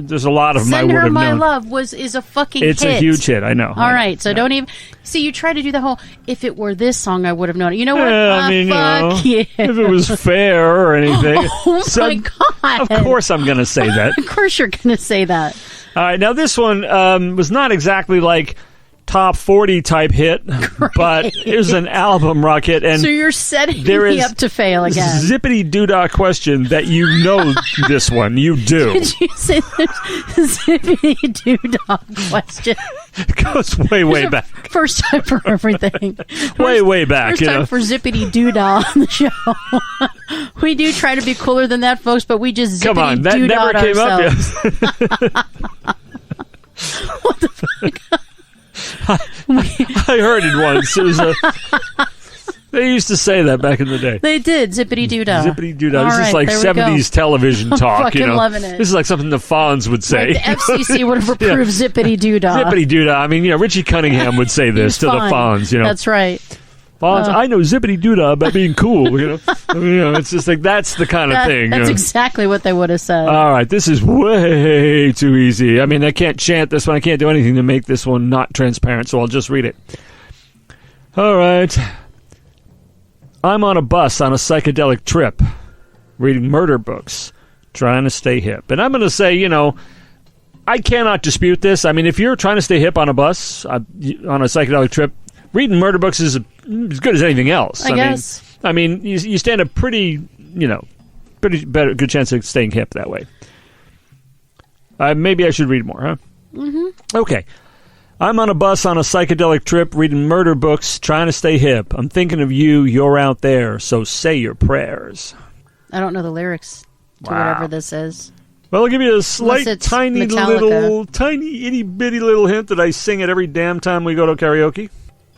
there's a lot of them I Send would Her have My known. Love is a fucking hit. It's a huge hit. I know. All right, so don't even... See, you try to do the whole, if it were this song, I would have known it. You know what? I mean, fuck yeah. If it was fair or anything. Oh, my God. Of course I'm going to say that. Of course you're going to say that. All right, now this one was not exactly like top 40 type hit, but it was an album rock hit. And so you're setting there me is up to fail again. Zippity doodah question that you know this one. You do. Did you say zippity doodah question? It goes way back. First time for everything. Way back. First time for zippity doodah on the show. We do try to be cooler than that, folks, but we just Come on, zippity that never doodah came ourselves. up yet. What the fuck? I heard it once. It was they used to say that back in the day. They did, zippity doodah. Zippity doodah. This is like 70s television talk. Fucking loving it. This is like something the Fonz would say. Like the FCC would have approved zippity doodah. Zippity doodah. I mean, Richie Cunningham would say this to the Fonz. That's right. Fonz, I know zippity doodah about being cool. It's just like that's the kind of thing. That's exactly what they would have said. All right, this is way too easy. I mean, I can't chant this one. I can't do anything to make this one not transparent, so I'll just read it. All right. I'm on a bus on a psychedelic trip, reading murder books, trying to stay hip. And I'm going to say, I cannot dispute this. I mean, if you're trying to stay hip on a bus, on a psychedelic trip, reading murder books is as good as anything else. I guess. I mean, you stand a pretty good chance of staying hip that way. Maybe I should read more, huh? Mm-hmm. Okay. I'm on a bus on a psychedelic trip reading murder books, trying to stay hip. I'm thinking of you. You're out there, so say your prayers. I don't know the lyrics to whatever this is. Well, I'll give you a slight, tiny Metallica. itty-bitty little hint that I sing it every damn time we go to karaoke.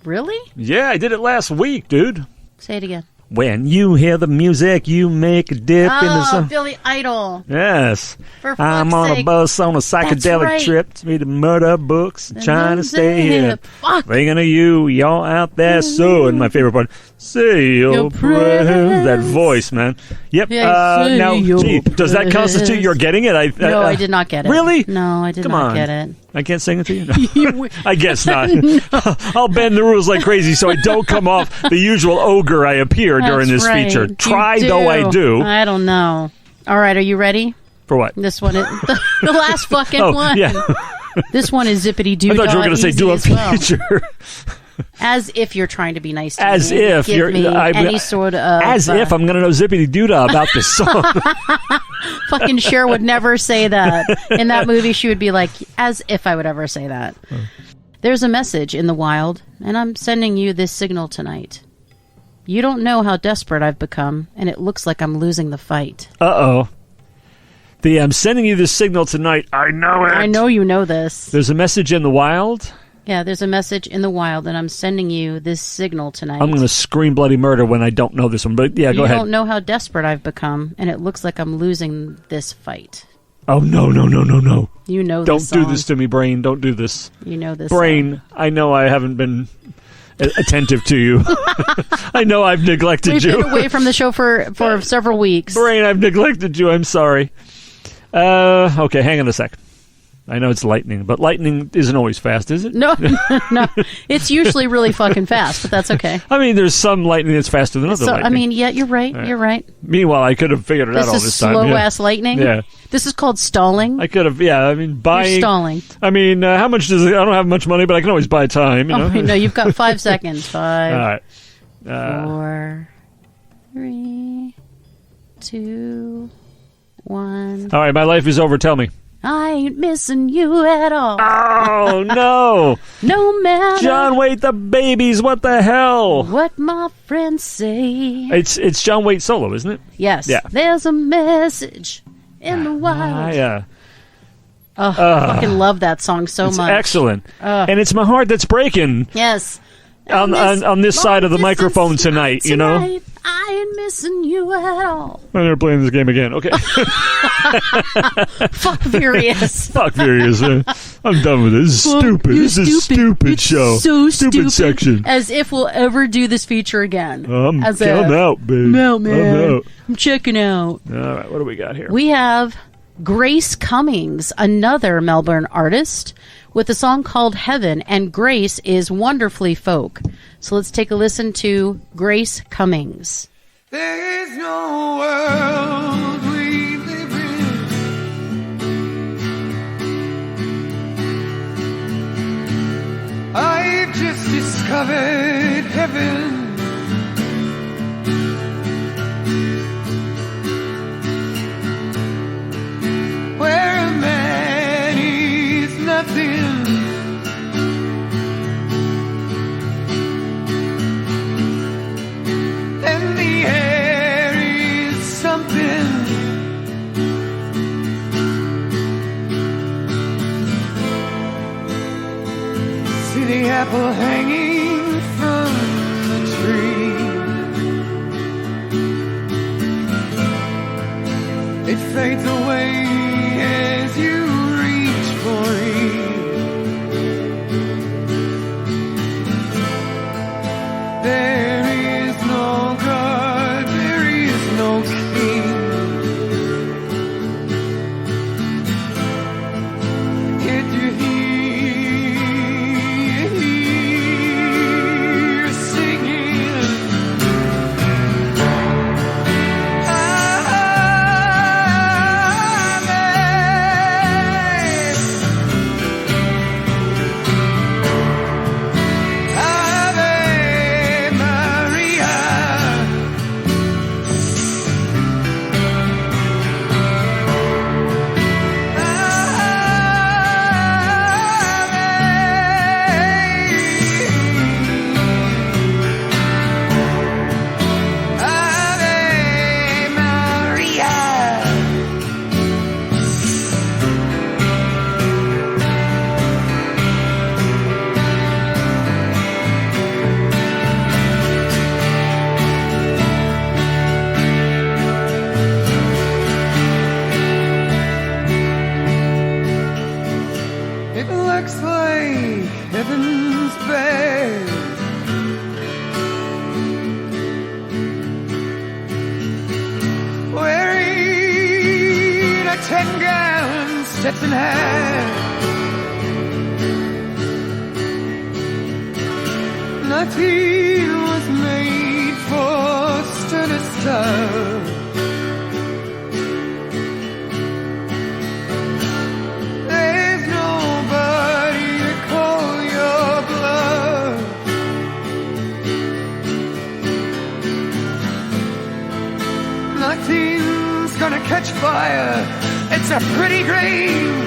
Really? Yeah, I did it last week, dude. Say it again. When you hear the music, you make a dip in the sun. Oh, Billy Idol. Yes. For I'm on sake. a bus on a psychedelic trip to read murder books, trying to stay hip. Fuck. Thinking of you, y'all out there. So, and my favorite part, say your prayers. That voice, man. Yep. Yeah, now, gee, does that constitute you're getting it? No, I did not get it. Really? No, I did not get it. I can't sing it to you? No. I guess not. I'll bend the rules like crazy so I don't come off the usual ogre I appear during this feature. Try though I do. I don't know. All right, are you ready? For what? This one is the last fucking one. Yeah. This one is zippity doo. I thought you were going to say do a feature. As if you're trying to be nice to me. As if give you're me any sort of. As if I'm going to know zippity doo-dah about this song. Fucking Cher would never say that. In that movie, she would be like, as if I would ever say that. There's a message in the wild, and I'm sending you this signal tonight. You don't know how desperate I've become, and it looks like I'm losing the fight. Uh-oh. I'm sending you this signal tonight. I know it. I know you know this. There's a message in the wild? Yeah, there's a message in the wild, and I'm sending you this signal tonight. I'm going to scream bloody murder when I don't know this one, but yeah, go ahead. You don't know how desperate I've become, and it looks like I'm losing this fight. Oh, no. You know this Don't song. do this to me, Brain. Don't do this. You know this Brain, song. I know I haven't been attentive to you. I know I've neglected you. We've been away from the show for several weeks. Brain, I've neglected you. I'm sorry. Okay, hang on a sec. I know it's lightning, but lightning isn't always fast, is it? No. It's usually really fucking fast, but that's okay. I mean, there's some lightning that's faster than other lightning. I mean, yeah, you're right. You're right. Meanwhile, I could have figured it out all this time. This is slow-ass lightning? Yeah. This is called stalling? I could have, I mean, buying... You're stalling. I mean, how much does it... I don't have much money, but I can always buy time, you know? No, you've got 5 seconds. 5, all right. 4, 3, 2, 1. All right, my life is over. Tell me. I ain't missing you at all. Oh, no. No matter... John Waite, the babies, what the hell? What my friends say. It's John Waite solo, isn't it? Yes. Yeah. There's a message in the wild. Yeah. I fucking love that song so It's much. excellent. And it's my heart that's breaking. Yes. On this side of the microphone tonight, you know? I ain't missing you at all. I'm never playing this game again. Okay. Fuck Furious. Fuck Furious. I'm done with this. This is stupid. This is a stupid show. So stupid section. As if we'll ever do this feature again. I'm out, babe. No, man. I'm out. I'm checking out. All right, what do we got here? We have Grace Cummings, another Melbourne artist, with a song called Heaven, and Grace is wonderfully folk. So let's take a listen to Grace Cummings. There is no world we live in. I've just discovered heaven. Where a man is nothing. And the air is something. See the apple hanging from the tree. It fades away as you reach for it. There is no God, there is no king. Yet you hear singing. Amen. a 10-gallon Stetson hat. Nothing was made for sturdy stuff. There's nobody to call your bluff. Nothing's gonna catch fire. It's a pretty grave.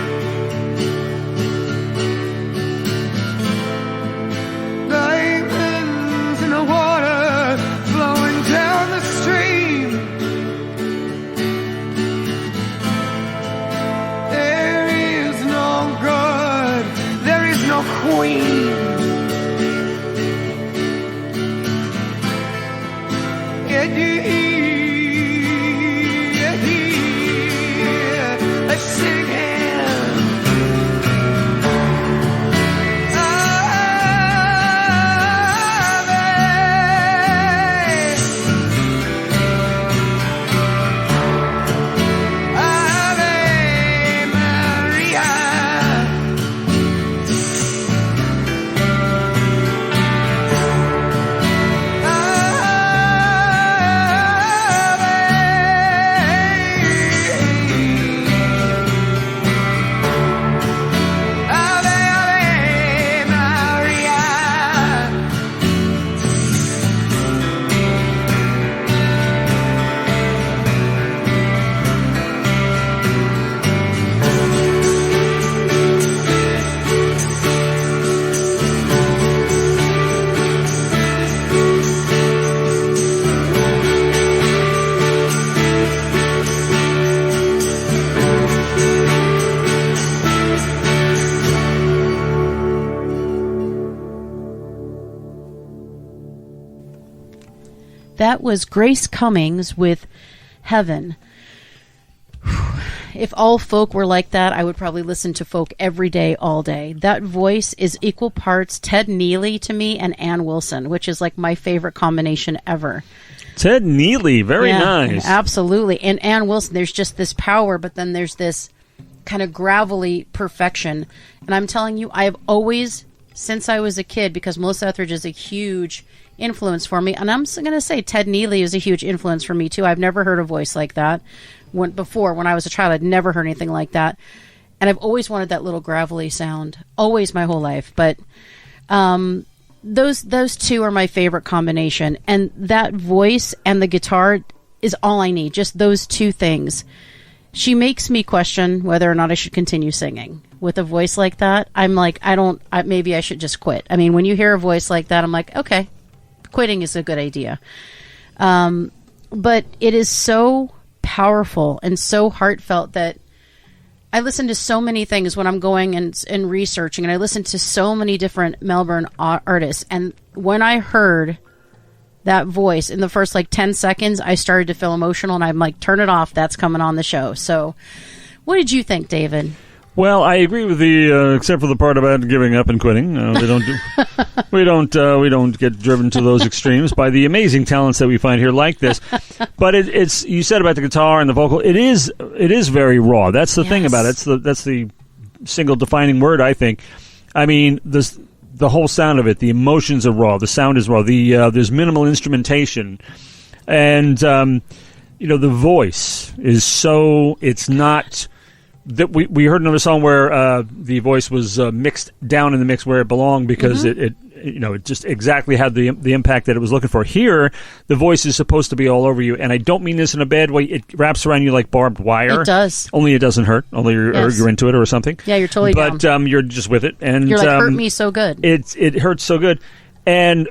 Diamonds in the water flowing down the stream. There is no God, there is no queen. Let's sing him. That was Grace Cummings with Heaven. If all folk were like that, I would probably listen to folk every day, all day. That voice is equal parts Ted Neely to me and Ann Wilson, which is like my favorite combination ever. Ted Neely, very nice. Absolutely. And Ann Wilson, there's just this power, but then there's this kind of gravelly perfection. And I'm telling you, I have always, since I was a kid, because Melissa Etheridge is a huge influence for me, and I'm going to say Ted Neely is a huge influence for me too. I've never heard a voice like that. When I was a child, I'd never heard anything like that, and I've always wanted that little gravelly sound, always, my whole life. But those two are my favorite combination, and that voice and the guitar is all I need. Just those two things. She makes me question whether or not I should continue singing with a voice like that. I'm like, maybe I should just quit. I mean, when you hear a voice like that, I'm like, okay, quitting is a good idea. But it is so powerful and so heartfelt that I listen to so many things when I'm going and researching, and I listen to so many different Melbourne artists. And when I heard that voice in the first 10 seconds, I started to feel emotional, and I'm like, turn it off. That's coming on the show. So what did you think, David? Well, I agree with the except for the part about giving up and quitting. We don't get driven to those extremes by the amazing talents that we find here like this. But it's you said about the guitar and the vocal. It is very raw. That's the thing about it. That's the single defining word, I think. I mean, the whole sound of it, the emotions are raw. The sound is raw. There's minimal instrumentation, and the voice is so. It's not. That we heard another song where the voice was mixed down in the mix where it belonged because it just exactly had the impact that it was looking for. Here, the voice is supposed to be all over you, and I don't mean this in a bad way. It wraps around you like barbed wire. It does. Only it doesn't hurt. Only you're into it or something. Yeah, you're totally down. But you're just with it, and you're like, hurt me so good. It hurts so good, and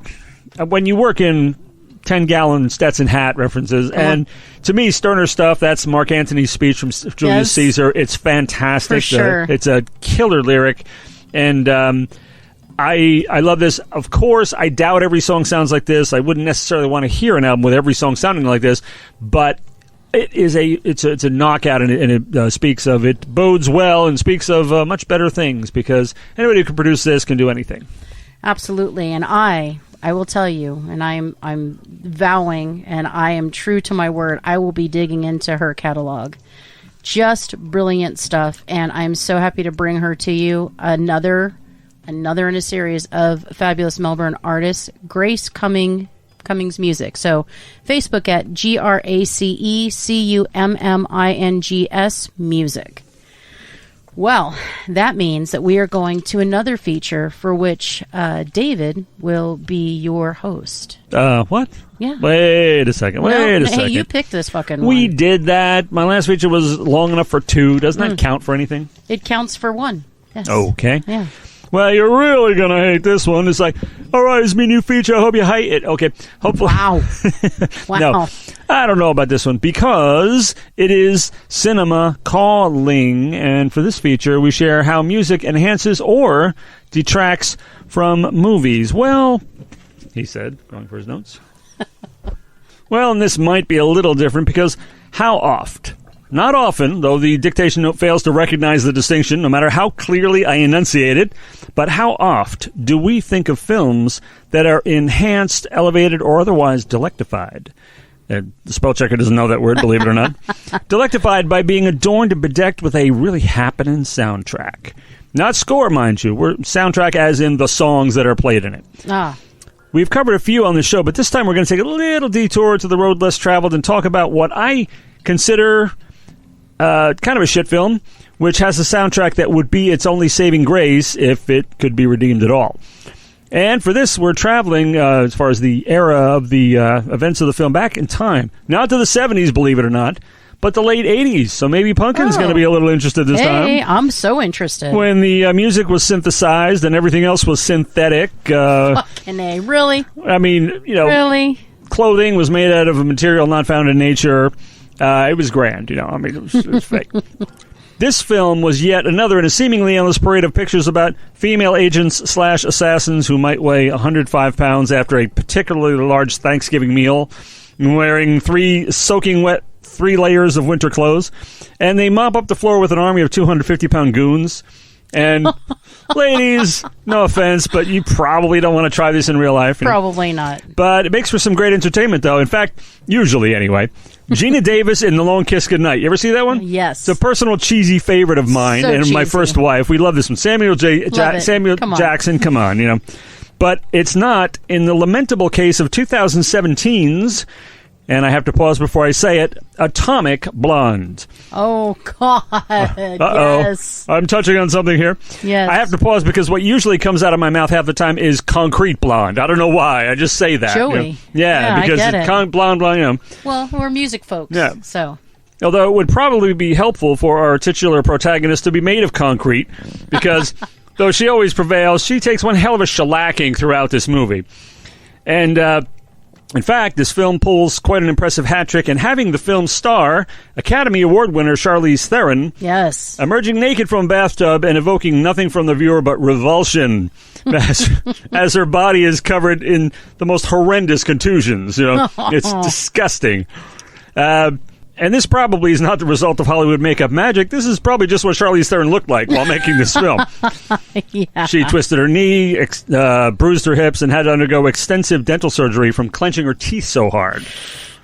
when you work in 10-gallon Stetson hat references. And to me, Sterner stuff, that's Mark Antony's speech from Julius Caesar. It's fantastic. For sure. It's a killer lyric. And I love this. Of course, I doubt every song sounds like this. I wouldn't necessarily want to hear an album with every song sounding like this. But it's a knockout, and it speaks of, it bodes well and speaks of much better things, because anybody who can produce this can do anything. Absolutely. And I will tell you, and I'm vowing, and I am true to my word, I will be digging into her catalog. Just brilliant stuff, and I'm so happy to bring her to you. Another in a series of fabulous Melbourne artists, Grace Cummings Music. So Facebook at GRACECUMMINGS Music. Well, that means that we are going to another feature for which David will be your host. What? Yeah. Wait a second. Hey, you picked this fucking one. We did that. My last feature was long enough for 2. Doesn't that count for anything? It counts for 1. Yes. Okay. Yeah. Well, you're really going to hate this one. It's like, all right, it's my new feature. I hope you hate it. Okay. Hopefully. Wow. Wow. No, I don't know about this one because it is cinema calling. And for this feature, we share how music enhances or detracts from movies. Well, he said, going for his notes. Well, and this might be a little different because how oft? Not often, though the dictation note fails to recognize the distinction, no matter how clearly I enunciate it, but how oft do we think of films that are enhanced, elevated, or otherwise delectified? The spell checker doesn't know that word, believe it or not. Delectified by being adorned and bedecked with a really happening soundtrack. Not score, mind you. We're soundtrack as in the songs that are played in it. We've covered a few on the show, but this time we're going to take a little detour to the road less traveled and talk about what I consider kind of a shit film, which has a soundtrack that would be its only saving grace if it could be redeemed at all. And for this, we're traveling, as far as the era of the events of the film, back in time. Not to the 70s, believe it or not, but the late 80s. So maybe Pumpkin's going to be a little interested this time. Hey, I'm so interested. When the music was synthesized and everything else was synthetic. Fucking A, really? I mean, Really? Clothing was made out of a material not found in nature. It was grand, I mean, it was fake. This film was yet another in a seemingly endless parade of pictures about female agents/assassins who might weigh 105 pounds after a particularly large Thanksgiving meal, wearing 3 soaking wet 3 layers of winter clothes, and they mop up the floor with an army of 250-pound goons. And ladies, no offense, but you probably don't want to try this in real life. Probably not. But it makes for some great entertainment, though. In fact, usually anyway. Gina Davis in The Long Kiss Goodnight. You ever see that one? Yes. It's a personal cheesy favorite of mine So and cheesy. my first wife. We love this one. Samuel Jackson, come on, But it's not. In the lamentable case of 2017's, and I have to pause before I say it, Atomic Blonde. Oh, God. Yes. I'm touching on something here. Yes. I have to pause because what usually comes out of my mouth half the time is Concrete Blonde. I don't know why. I just say that. Joey. Yeah, because I get it. blonde, Well, we're music folks. Yeah. So. Although it would probably be helpful for our titular protagonist to be made of concrete because though she always prevails, she takes one hell of a shellacking throughout this movie. And, in fact, this film pulls quite an impressive hat trick, and having the film's star, Academy Award winner Charlize Theron, Yes. emerging naked from a bathtub and evoking nothing from the viewer but revulsion as her body is covered in the most horrendous contusions. It's disgusting. And this probably is not the result of Hollywood makeup magic. This is probably just what Charlize Theron looked like while making this film. Yeah. She twisted her knee, bruised her hips, and had to undergo extensive dental surgery from clenching her teeth so hard.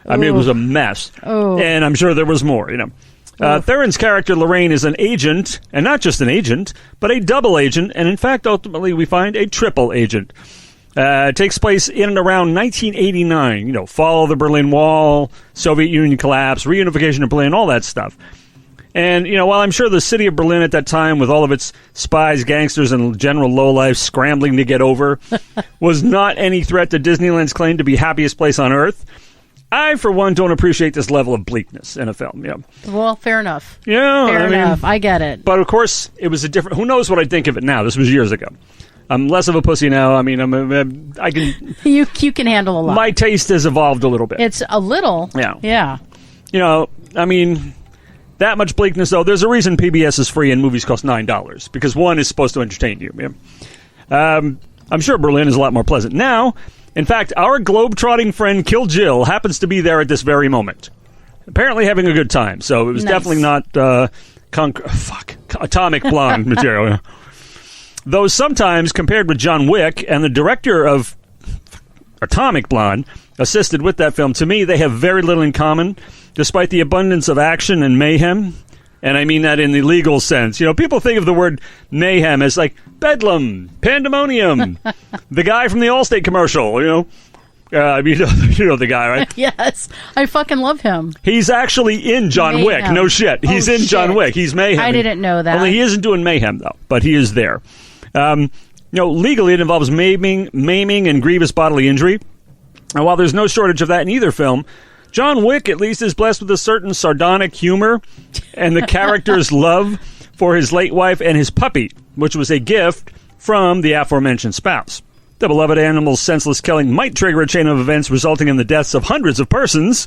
I mean, it was a mess. Oh. And I'm sure there was more, Theron's character, Lorraine, is an agent, and not just an agent, but a double agent, and in fact, ultimately, we find a triple agent. It takes place in and around 1989, fall of the Berlin Wall, Soviet Union collapse, reunification of Berlin, all that stuff. And, while I'm sure the city of Berlin at that time, with all of its spies, gangsters, and general lowlife scrambling to get over, was not any threat to Disneyland's claim to be happiest place on earth, I, for one, don't appreciate this level of bleakness in a film. Well, fair enough. Yeah, Fair enough. I get it. But, of course, it was a different... Who knows what I'd think of it now? This was years ago. I'm less of a pussy now. I mean, I can... You can handle a lot. My taste has evolved a little bit. It's a little. Yeah. Yeah. I mean, that much bleakness, though. There's a reason PBS is free and movies cost $9, because one is supposed to entertain you. Yeah. I'm sure Berlin is a lot more pleasant now. In fact, our globe-trotting friend Kill Jill happens to be there at this very moment. Apparently having a good time. So it was definitely not Atomic Blonde material. Yeah. Though sometimes, compared with John Wick and the director of Atomic Blonde, assisted with that film, to me, they have very little in common, despite the abundance of action and mayhem. And I mean that in the legal sense. You know, people think of the word mayhem as like bedlam, pandemonium, the guy from the Allstate commercial, you know. You know the guy, right? Yes. I fucking love him. He's actually in John Wick. No shit. He's in John Wick. He's Mayhem. I didn't know that. Only he isn't doing Mayhem, though, but he is there. You know, legally it involves maiming, and grievous bodily injury. And while there's no shortage of that in either film, John Wick, at least, is blessed with a certain sardonic humor and the character's love for his late wife and his puppy, which was a gift from the aforementioned spouse. The beloved animal's senseless killing might trigger a chain of events resulting in the deaths of hundreds of persons,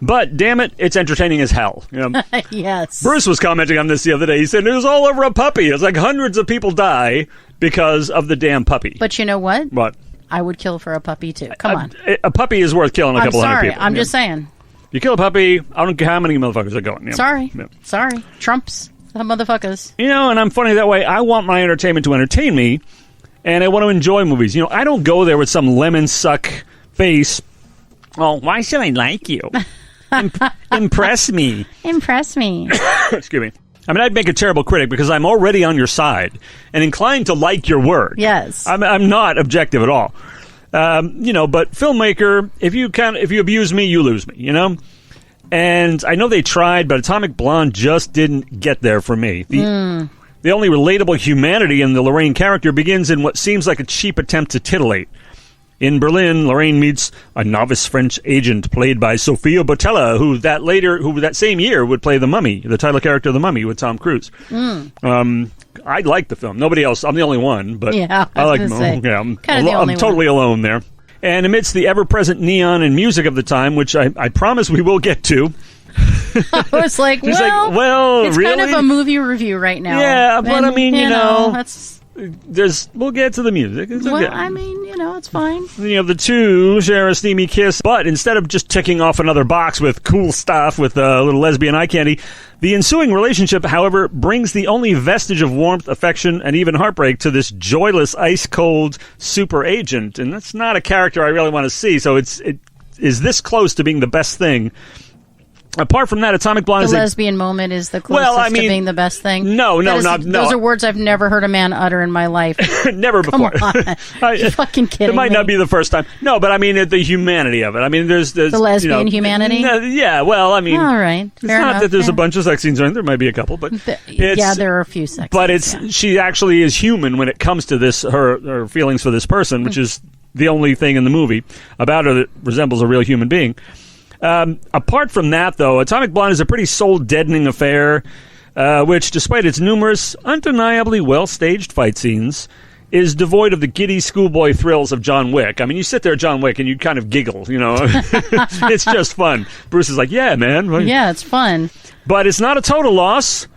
but damn it, it's entertaining as hell. You know? Yes. Bruce was commenting on this the other day. He said it was all over a puppy. It's like hundreds of people die because of the damn puppy. But you know what? What? I would kill for a puppy, too. Come on. A puppy is worth killing a couple hundred people. I'm just saying. You kill a puppy, I don't care how many motherfuckers are going. Sorry. Trumps, the motherfuckers. You know, and I'm funny that way. I want my entertainment to entertain me, and I want to enjoy movies. You know, I don't go there with some lemon suck face. Oh, why should I like you? Impress me. Impress me. Excuse me. I mean, I'd make a terrible critic because I'm already on your side and inclined to like your work. Yes. I'm not objective at all. You know, but filmmaker, if you abuse me, you lose me, you know? And I know they tried, but Atomic Blonde just didn't get there for me. The only relatable humanity in the Lorraine character begins in what seems like a cheap attempt to titillate. In Berlin, Lorraine meets a novice French agent played by Sofia Boutella, who that same year would play the Mummy, the title character of the Mummy with Tom Cruise. I like the film. Nobody else. I'm the only one, but yeah, I like. Yeah, I'm totally alone there. And amidst the ever-present neon and music of the time, which I promise we will get to. I was like, it's really? kind of a movie review right now. Yeah, but I mean, you know, that's. We'll get to the music. It's okay. I mean, you know, it's fine. You know, the two share a steamy kiss, but instead of just ticking off another box with cool stuff with a little lesbian eye candy, the ensuing relationship, however, brings the only vestige of warmth, affection, and even heartbreak to this joyless, ice-cold super agent, and that's not a character I really want to see, so it is this close to being the best thing. Apart from that, Atomic Blonde the lesbian moment is the closest to being the best thing. No. Those are words I've never heard a man utter in my life. Never before. Come on. You're fucking kidding me. It might not be the first time. No, but I mean the humanity of it. I mean, there's the lesbian humanity. Yeah, well, I mean, all right. It's not that there's a bunch of sex scenes in it. There might be a couple, but there are a few sex. But scenes, she actually is human when it comes to this. Her feelings for this person, which is the only thing in the movie about her that resembles a real human being. Apart from that, though, Atomic Blonde is a pretty soul-deadening affair, which, despite its numerous, undeniably well-staged fight scenes, is devoid of the giddy schoolboy thrills of John Wick. I mean, you sit there at John Wick and you kind of giggle, you know. It's just fun. Bruce is like, yeah, man. Yeah, it's fun. But it's not a total loss.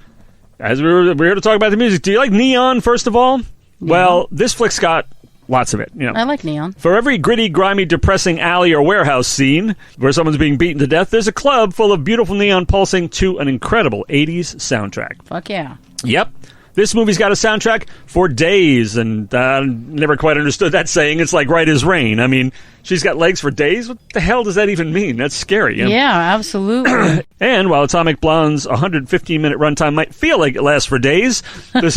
As we're here to talk about the music. Do you like Neon, first of all? Yeah. Well, this flick's got lots of it. You know. I like Neon. For every gritty, grimy, depressing alley or warehouse scene where someone's being beaten to death, there's a club full of beautiful neon pulsing to an incredible 80s soundtrack. Fuck yeah. Yep. This movie's got a soundtrack for days, and never quite understood that saying. It's like right as rain. I mean, she's got legs for days? What the hell does that even mean? That's scary. Yeah, absolutely. And while Atomic Blonde's 115-minute runtime might feel like it lasts for days, the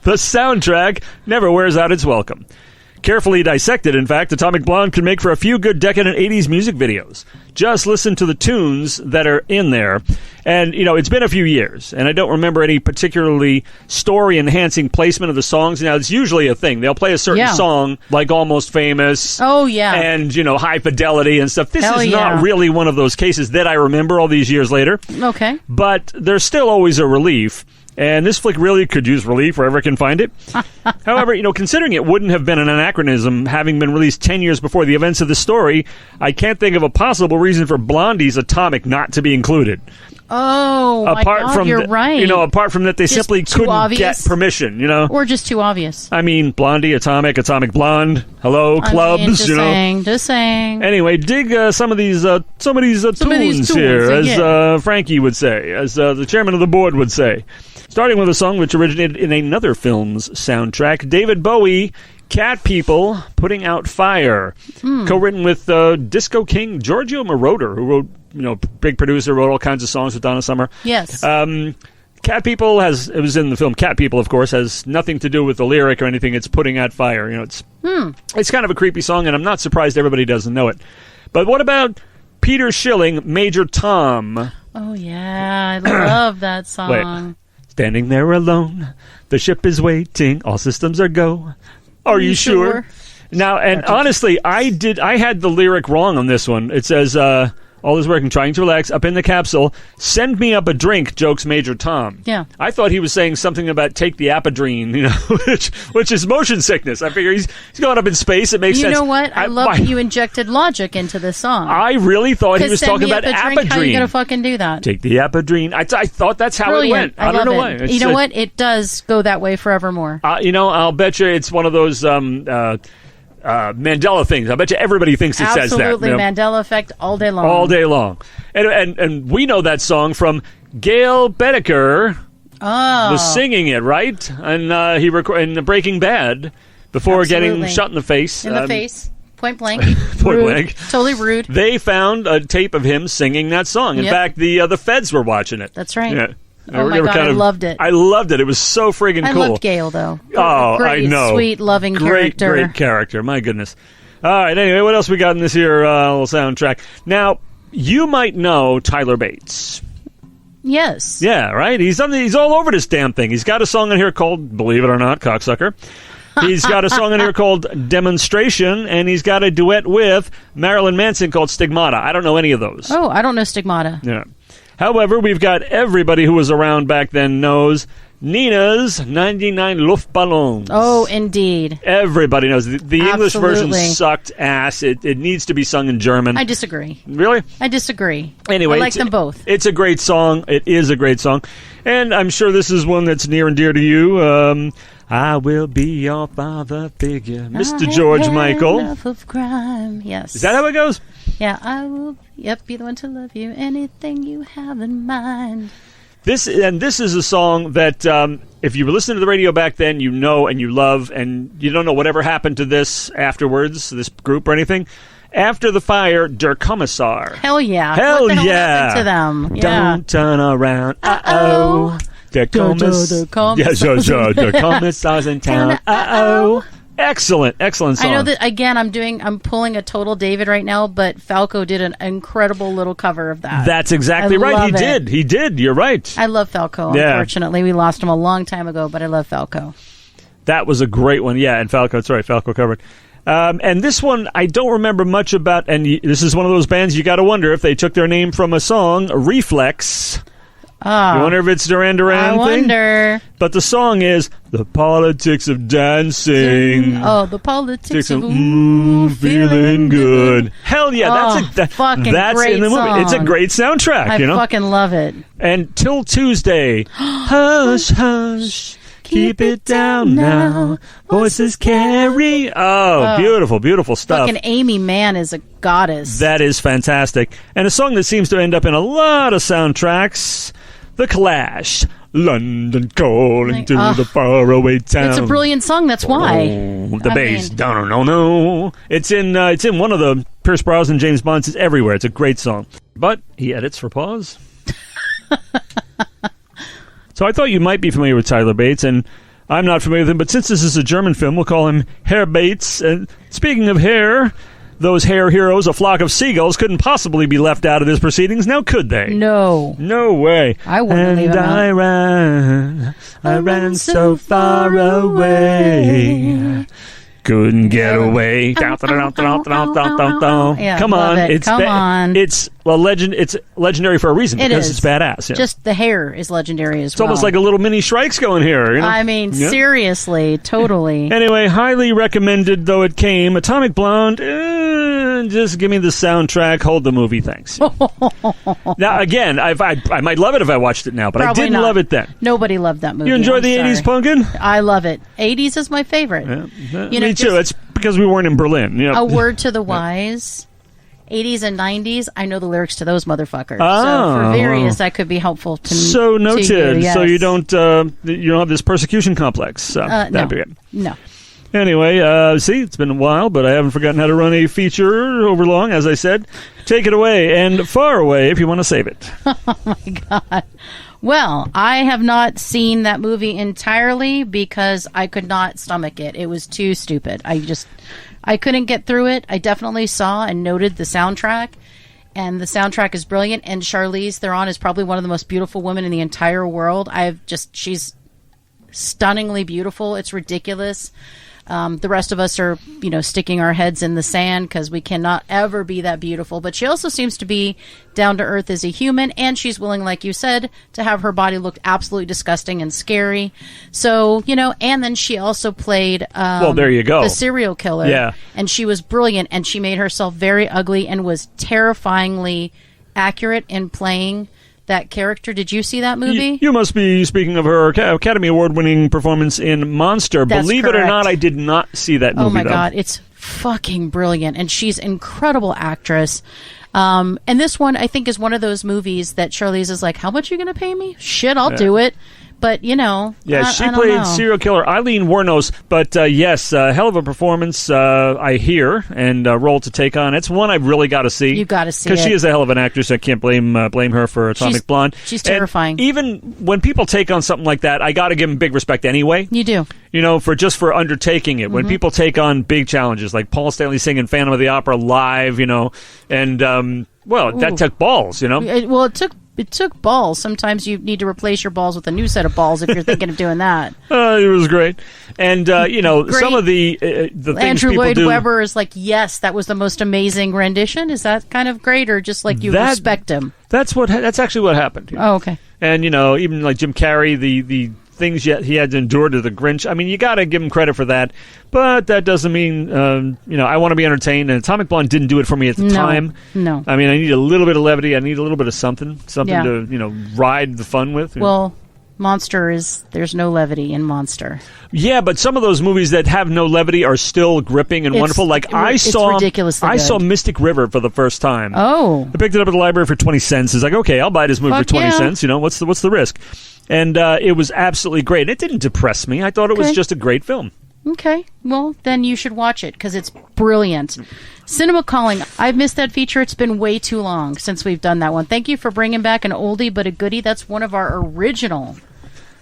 soundtrack never wears out its welcome. Carefully dissected, in fact, Atomic Blonde can make for a few good decadent 80s music videos. Just listen to the tunes that are in there. And, you know, it's been a few years, and I don't remember any particularly story-enhancing placement of the songs. Now, it's usually a thing. They'll play a certain song, like Almost Famous. Oh, yeah. And, you know, High Fidelity and stuff. This is not really one of those cases that I remember all these years later. Okay. But there's still always a relief. And this flick really could use relief wherever it can find it. However, you know, considering it wouldn't have been an anachronism having been released 10 years before the events of the story, I can't think of a possible reason for Blondie's Atomic not to be included. Oh, my God, you're right. You know, apart from that they just simply couldn't get permission, you know? Or just too obvious. I mean, Blondie, Atomic Blonde, hello, clubs, Just saying. Anyway, dig some of these tunes here, as Frankie would say, as the chairman of the board would say. Starting with a song which originated in another film's soundtrack, David Bowie Cat People, Putting Out Fire, co-written with Disco King Giorgio Moroder, who wrote, big producer, wrote all kinds of songs with Donna Summer. Yes. Cat People it was in the film Cat People, of course, has nothing to do with the lyric or anything. It's putting out fire. It's kind of a creepy song, and I'm not surprised everybody doesn't know it. But what about Peter Schilling, Major Tom? Oh, yeah. I love that song. Wait. Standing there alone, the ship is waiting, all systems are go. Are you sure? Now, and honestly, I had the lyric wrong on this one. It says, all is working, trying to relax, up in the capsule, send me up a drink, jokes Major Tom. Yeah. I thought he was saying something about take the Apodrine, which is motion sickness. I figure he's going up in space. It makes sense. You know what? I love that you injected logic into this song. I really thought he was talking about Apodrine. How are you going to fucking do that? Take the Apodrine. I thought that's how it went. I don't know why. You know what? It does go that way forevermore. I'll bet you it's one of those Mandela things. I bet you everybody thinks it says that. Absolutely, Mandela effect all day long. All day long. And we know that song from Gail Bedecker. Was singing it, right? And he in Breaking Bad before getting shot in the face. In the face. Point blank. Point blank. Totally rude. They found a tape of him singing that song. In fact, the feds were watching it. That's right. Yeah. Oh my God, I loved it. I loved it. It was so friggin' cool. I loved Gail, though. Oh, great, I know. Sweet, loving character. Great character. My goodness. All right, anyway, what else we got in this here little soundtrack? Now, you might know Tyler Bates. Yes. Yeah, right? He's all over this damn thing. He's got a song in here called, believe it or not, Cocksucker. He's got a song in here called Demonstration, and he's got a duet with Marilyn Manson called Stigmata. I don't know any of those. Oh, I don't know Stigmata. Yeah. However, we've got everybody who was around back then knows Nina's 99 Luftballons. Oh, indeed. Everybody knows. The English version sucked ass. It needs to be sung in German. I disagree. Really? I disagree. Anyway, I like them both. It's a great song. It is a great song. And I'm sure this is one that's near and dear to you. I will be your father figure, Mr. George Michael. Enough of crime. Yes. Is that how it goes? Yeah, I will. Yep, be the one to love you. Anything you have in mind. This is a song that if you were listening to the radio back then, you know and you love, and you don't know whatever happened to this afterwards, this group or anything. After the Fire, Der Kommissar. Hell yeah. Hell what the hell yeah. happened to them? Yeah. Don't turn around. Uh-oh. Der Kommissar. Yeah, Der Kommissar's in town. Uh-oh. Excellent song. I know that, again, I'm pulling a total David right now, but Falco did an incredible little cover of that. That's exactly right. He did. You're right. I love Falco, unfortunately. We lost him a long time ago, but I love Falco. That was a great one. Yeah, and Falco, that's right, Falco covered. And this one, I don't remember much about, and this is one of those bands you got to wonder if they took their name from a song, Reflex. You wonder if it's Duran Duran thing? I wonder. But the song is The Politics of Dancing. The Politics of feeling good. Hell yeah, that's great in the movie. Song. It's a great soundtrack, I fucking love it. And Till Tuesday. Hush, hush. Keep it down now. Voices carry. Beautiful stuff. Fucking Amy Mann is a goddess. That is fantastic. And a song that seems to end up in a lot of soundtracks. The Clash. London calling to the faraway town. It's a brilliant song. That's why. The bass. No. It's in one of the Pierce Brosnan James Bonds. It's everywhere. It's a great song. But he edits for pause. So I thought you might be familiar with Tyler Bates, and I'm not familiar with him, but since this is a German film, we'll call him Herr Bates. And speaking of hair, those hair heroes, a flock of seagulls, couldn't possibly be left out of this proceedings, now could they? No. No way. I wouldn't leave him out. I ran so far away. Couldn't get away. Yeah, Come on, it's It's legendary for a reason because it's badass. Yeah. Just the hair is legendary as well. It's almost like a little mini Shrikes going here. You know? I mean, seriously, totally. Anyway, highly recommended though it came. Atomic Blonde. Just give me the soundtrack. Hold the movie, thanks. Now again, I might love it if I watched it now, but Probably I didn't not. love it then. Nobody loved that movie. You enjoy the 80s punkin'? I love it. 80s is my favorite. Yeah. Me too. It's because we weren't in Berlin. A word to the wise. 80s and 90s, I know the lyrics to those motherfuckers. Oh. So for various, that could be helpful to me. So noted. To you, yes. So you don't have this persecution complex. So that'd be it. No. Anyway, see, it's been a while, but I haven't forgotten how to run a feature over long, as I said. Take it away, and far away if you want to save it. Oh, my God. Well, I have not seen that movie entirely because I could not stomach it. It was too stupid. I couldn't get through it. I definitely saw and noted the soundtrack, and the soundtrack is brilliant, and Charlize Theron is probably one of the most beautiful women in the entire world. She's stunningly beautiful. It's ridiculous. The rest of us are, sticking our heads in the sand because we cannot ever be that beautiful. But she also seems to be down to earth as a human, and she's willing, like you said, to have her body look absolutely disgusting and scary. So, and then she also played well, there you go. The serial killer. Yeah. And she was brilliant, and she made herself very ugly and was terrifyingly accurate in playing that character. Did you see that movie? You must be speaking of her Academy Award-winning performance in Monster. That's Believe correct. it or not, I did not see that movie, Oh, my though. God. It's fucking brilliant. And she's an incredible actress. And this one, I think, is one of those movies that Charlize is like, how much are you going to pay me? Shit, I'll do it. But, Yeah, she I don't played know. serial killer Eileen Wuornos, but yes, hell of a performance, I hear, and role to take on. It's one I've really got to see. You got to see it. Because she is a hell of an actress. I can't blame her for Atomic Blonde. She's terrifying. And even when people take on something like that, I got to give them big respect anyway. You do. For undertaking it. When people take on big challenges, like Paul Stanley singing Phantom of the Opera live, and, that took balls, It took balls. Sometimes you need to replace your balls with a new set of balls if you're thinking of doing that. It was great. And, some of the things Andrew people Lloyd do... Webber is like, yes, that was the most amazing rendition. Is that kind of great, or just like you respect him? That's actually what happened. Oh, okay. And, even like Jim Carrey, the things he had to endure to the Grinch. I mean, you got to give him credit for that. But that doesn't mean, I want to be entertained. And Atomic Blonde didn't do it for me at the time. No. I mean, I need a little bit of levity. I need a little bit of something to, ride the fun with. Well, there's no levity in Monster. Yeah, but some of those movies that have no levity are still gripping and wonderful. Like it's ridiculously I good. saw Mystic River for the first time. Oh. I picked it up at the library for 20 cents. It's like, okay, I'll buy this movie for 20 cents. What's the risk? And it was absolutely great. It didn't depress me. I thought it was just a great film. Okay. Well, then you should watch it because it's brilliant. Cinema Calling. I've missed that feature. It's been way too long since we've done that one. Thank you for bringing back an oldie but a goodie. That's one of our original.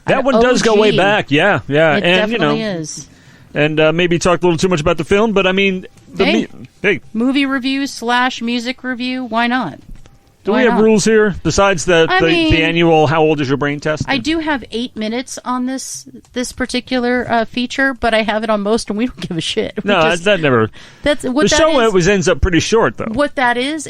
That one does go way back. Yeah. It and definitely is. And maybe talked a little too much about the film, but I mean, movie review / music review. Why not? Do we have rules here besides the annual "How old is your brain" test? I do have 8 minutes on this particular feature, but I have it on most, and we don't give a shit. That never. That's what the that show is. ends up pretty short, though. What that is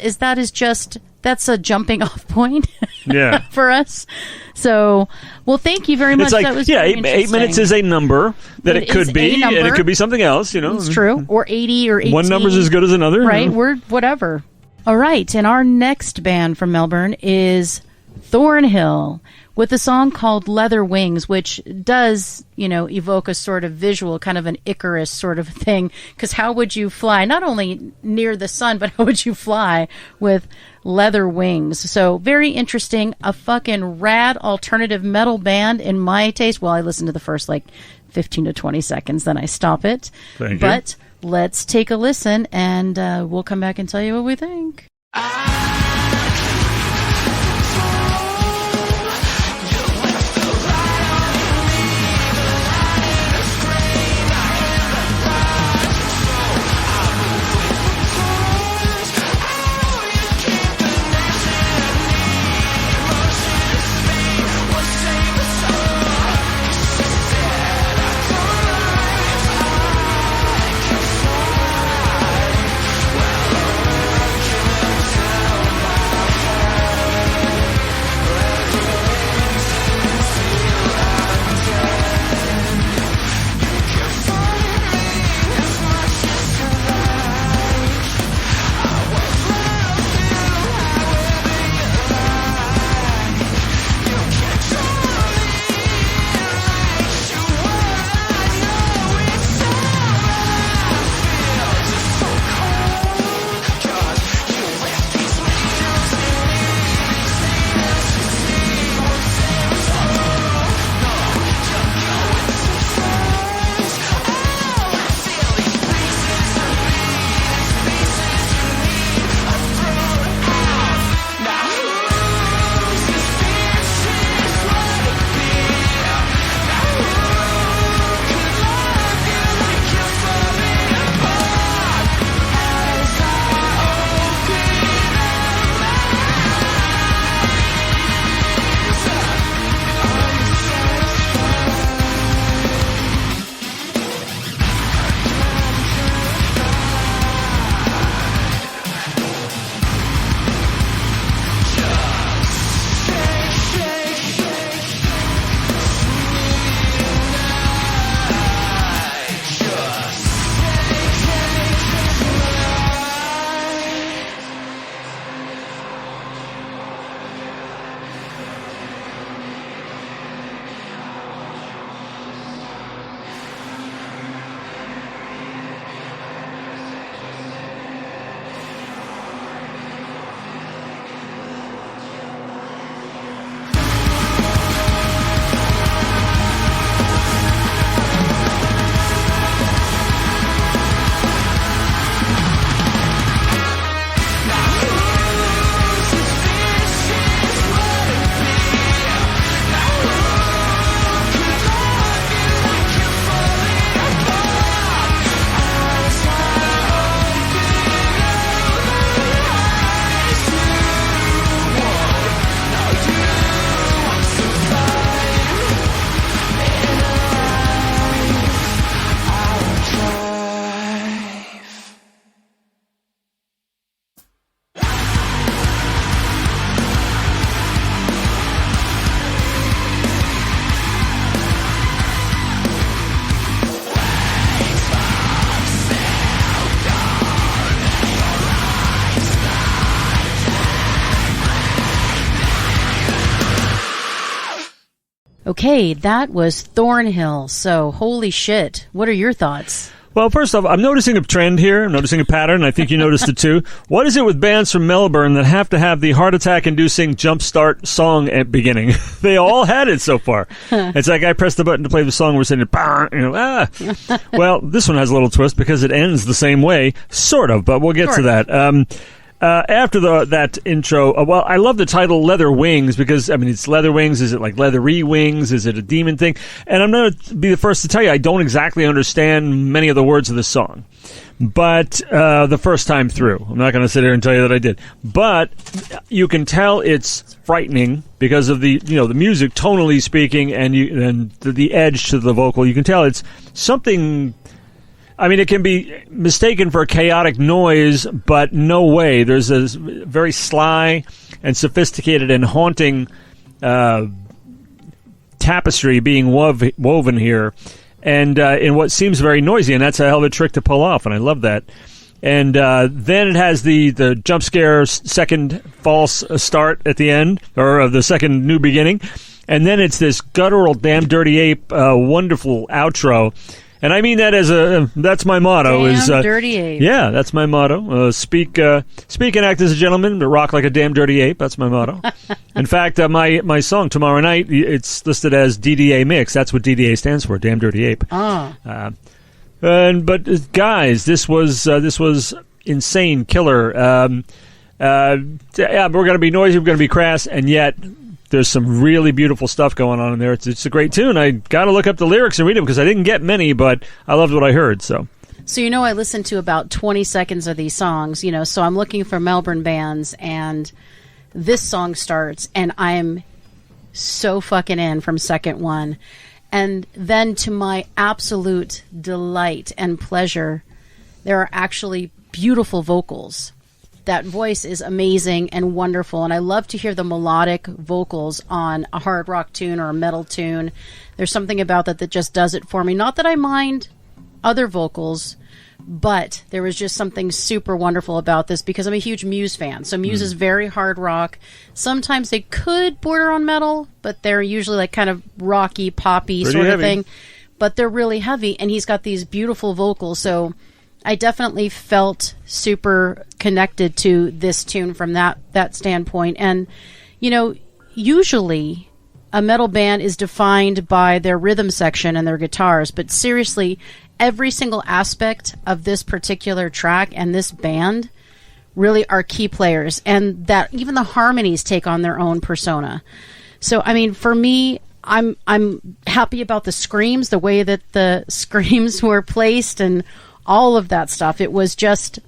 just that's a jumping off point. Yeah. For us. So, well, thank you very much. It's like, that was yeah, very 8 minutes is a number that it could be, and it could be something else. It's true, or 80 or 18. One number's as good as another, right? We're whatever. All right, and our next band from Melbourne is Thornhill with a song called Leather Wings, which does, evoke a sort of visual, kind of an Icarus sort of thing. Because how would you fly, not only near the sun, but how would you fly with leather wings? So very interesting. A fucking rad alternative metal band in my taste. Well, I listened to the first 15 to 20 seconds, then I stop it. Thank you. Let's take a listen, and we'll come back and tell you what we think. Well, Okay, that was Thornhill. So, holy shit. What are your thoughts? Well, first off, I'm noticing a trend here. I'm noticing a pattern. I think you noticed it too. What is it with bands from Melbourne that have to have the heart attack-inducing jumpstart song at beginning? They all had it so far. It's like I pressed the button to play the song. We're saying, bah, Well, this one has a little twist because it ends the same way, sort of, but we'll get to that. After that intro, well, I love the title Leather Wings because, I mean, it's leather wings. Is it like leathery wings? Is it a demon thing? And I'm going to be the first to tell you, I don't exactly understand many of the words of the song. But the first time through, I'm not going to sit here and tell you that I did. But you can tell it's frightening because of the music, tonally speaking, and the edge to the vocal. You can tell it's something. I mean, it can be mistaken for a chaotic noise, but no way. There's a very sly and sophisticated and haunting tapestry being woven here, and in what seems very noisy, and that's a hell of a trick to pull off, and I love that. And then it has the jump scare second false start at the end, or the second new beginning, and then it's this guttural damn dirty ape wonderful outro. And I mean that as that's my motto. Damn dirty ape. Yeah, that's my motto. Speak and act as a gentleman, but rock like a damn dirty ape. That's my motto. In fact, my song tomorrow night, it's listed as DDA Mix. That's what DDA stands for, Damn Dirty Ape. Oh. But guys, this was insane, killer. Yeah, we're going to be noisy, we're going to be crass, and yet there's some really beautiful stuff going on in there. It's a great tune. I got to look up the lyrics and read them because I didn't get many, but I loved what I heard. So I listened to about 20 seconds of these songs, so I'm looking for Melbourne bands, and this song starts, and I'm so fucking in from second one. And then to my absolute delight and pleasure, there are actually beautiful vocals. That voice is amazing and wonderful, and I love to hear the melodic vocals on a hard rock tune or a metal tune. There's something about that just does it for me. Not that I mind other vocals, but there was just something super wonderful about this because I'm a huge Muse fan. So Muse is very hard rock. Sometimes they could border on metal, but they're usually like kind of rocky, poppy Pretty sort heavy. of thing. But they're really heavy, and he's got these beautiful vocals, so I definitely felt super connected to this tune from that standpoint. And, usually a metal band is defined by their rhythm section and their guitars, but seriously, every single aspect of this particular track and this band really are key players, and that even the harmonies take on their own persona. So, I mean, for me, I'm happy about the screams, the way that the screams were placed, and all of that stuff. It was just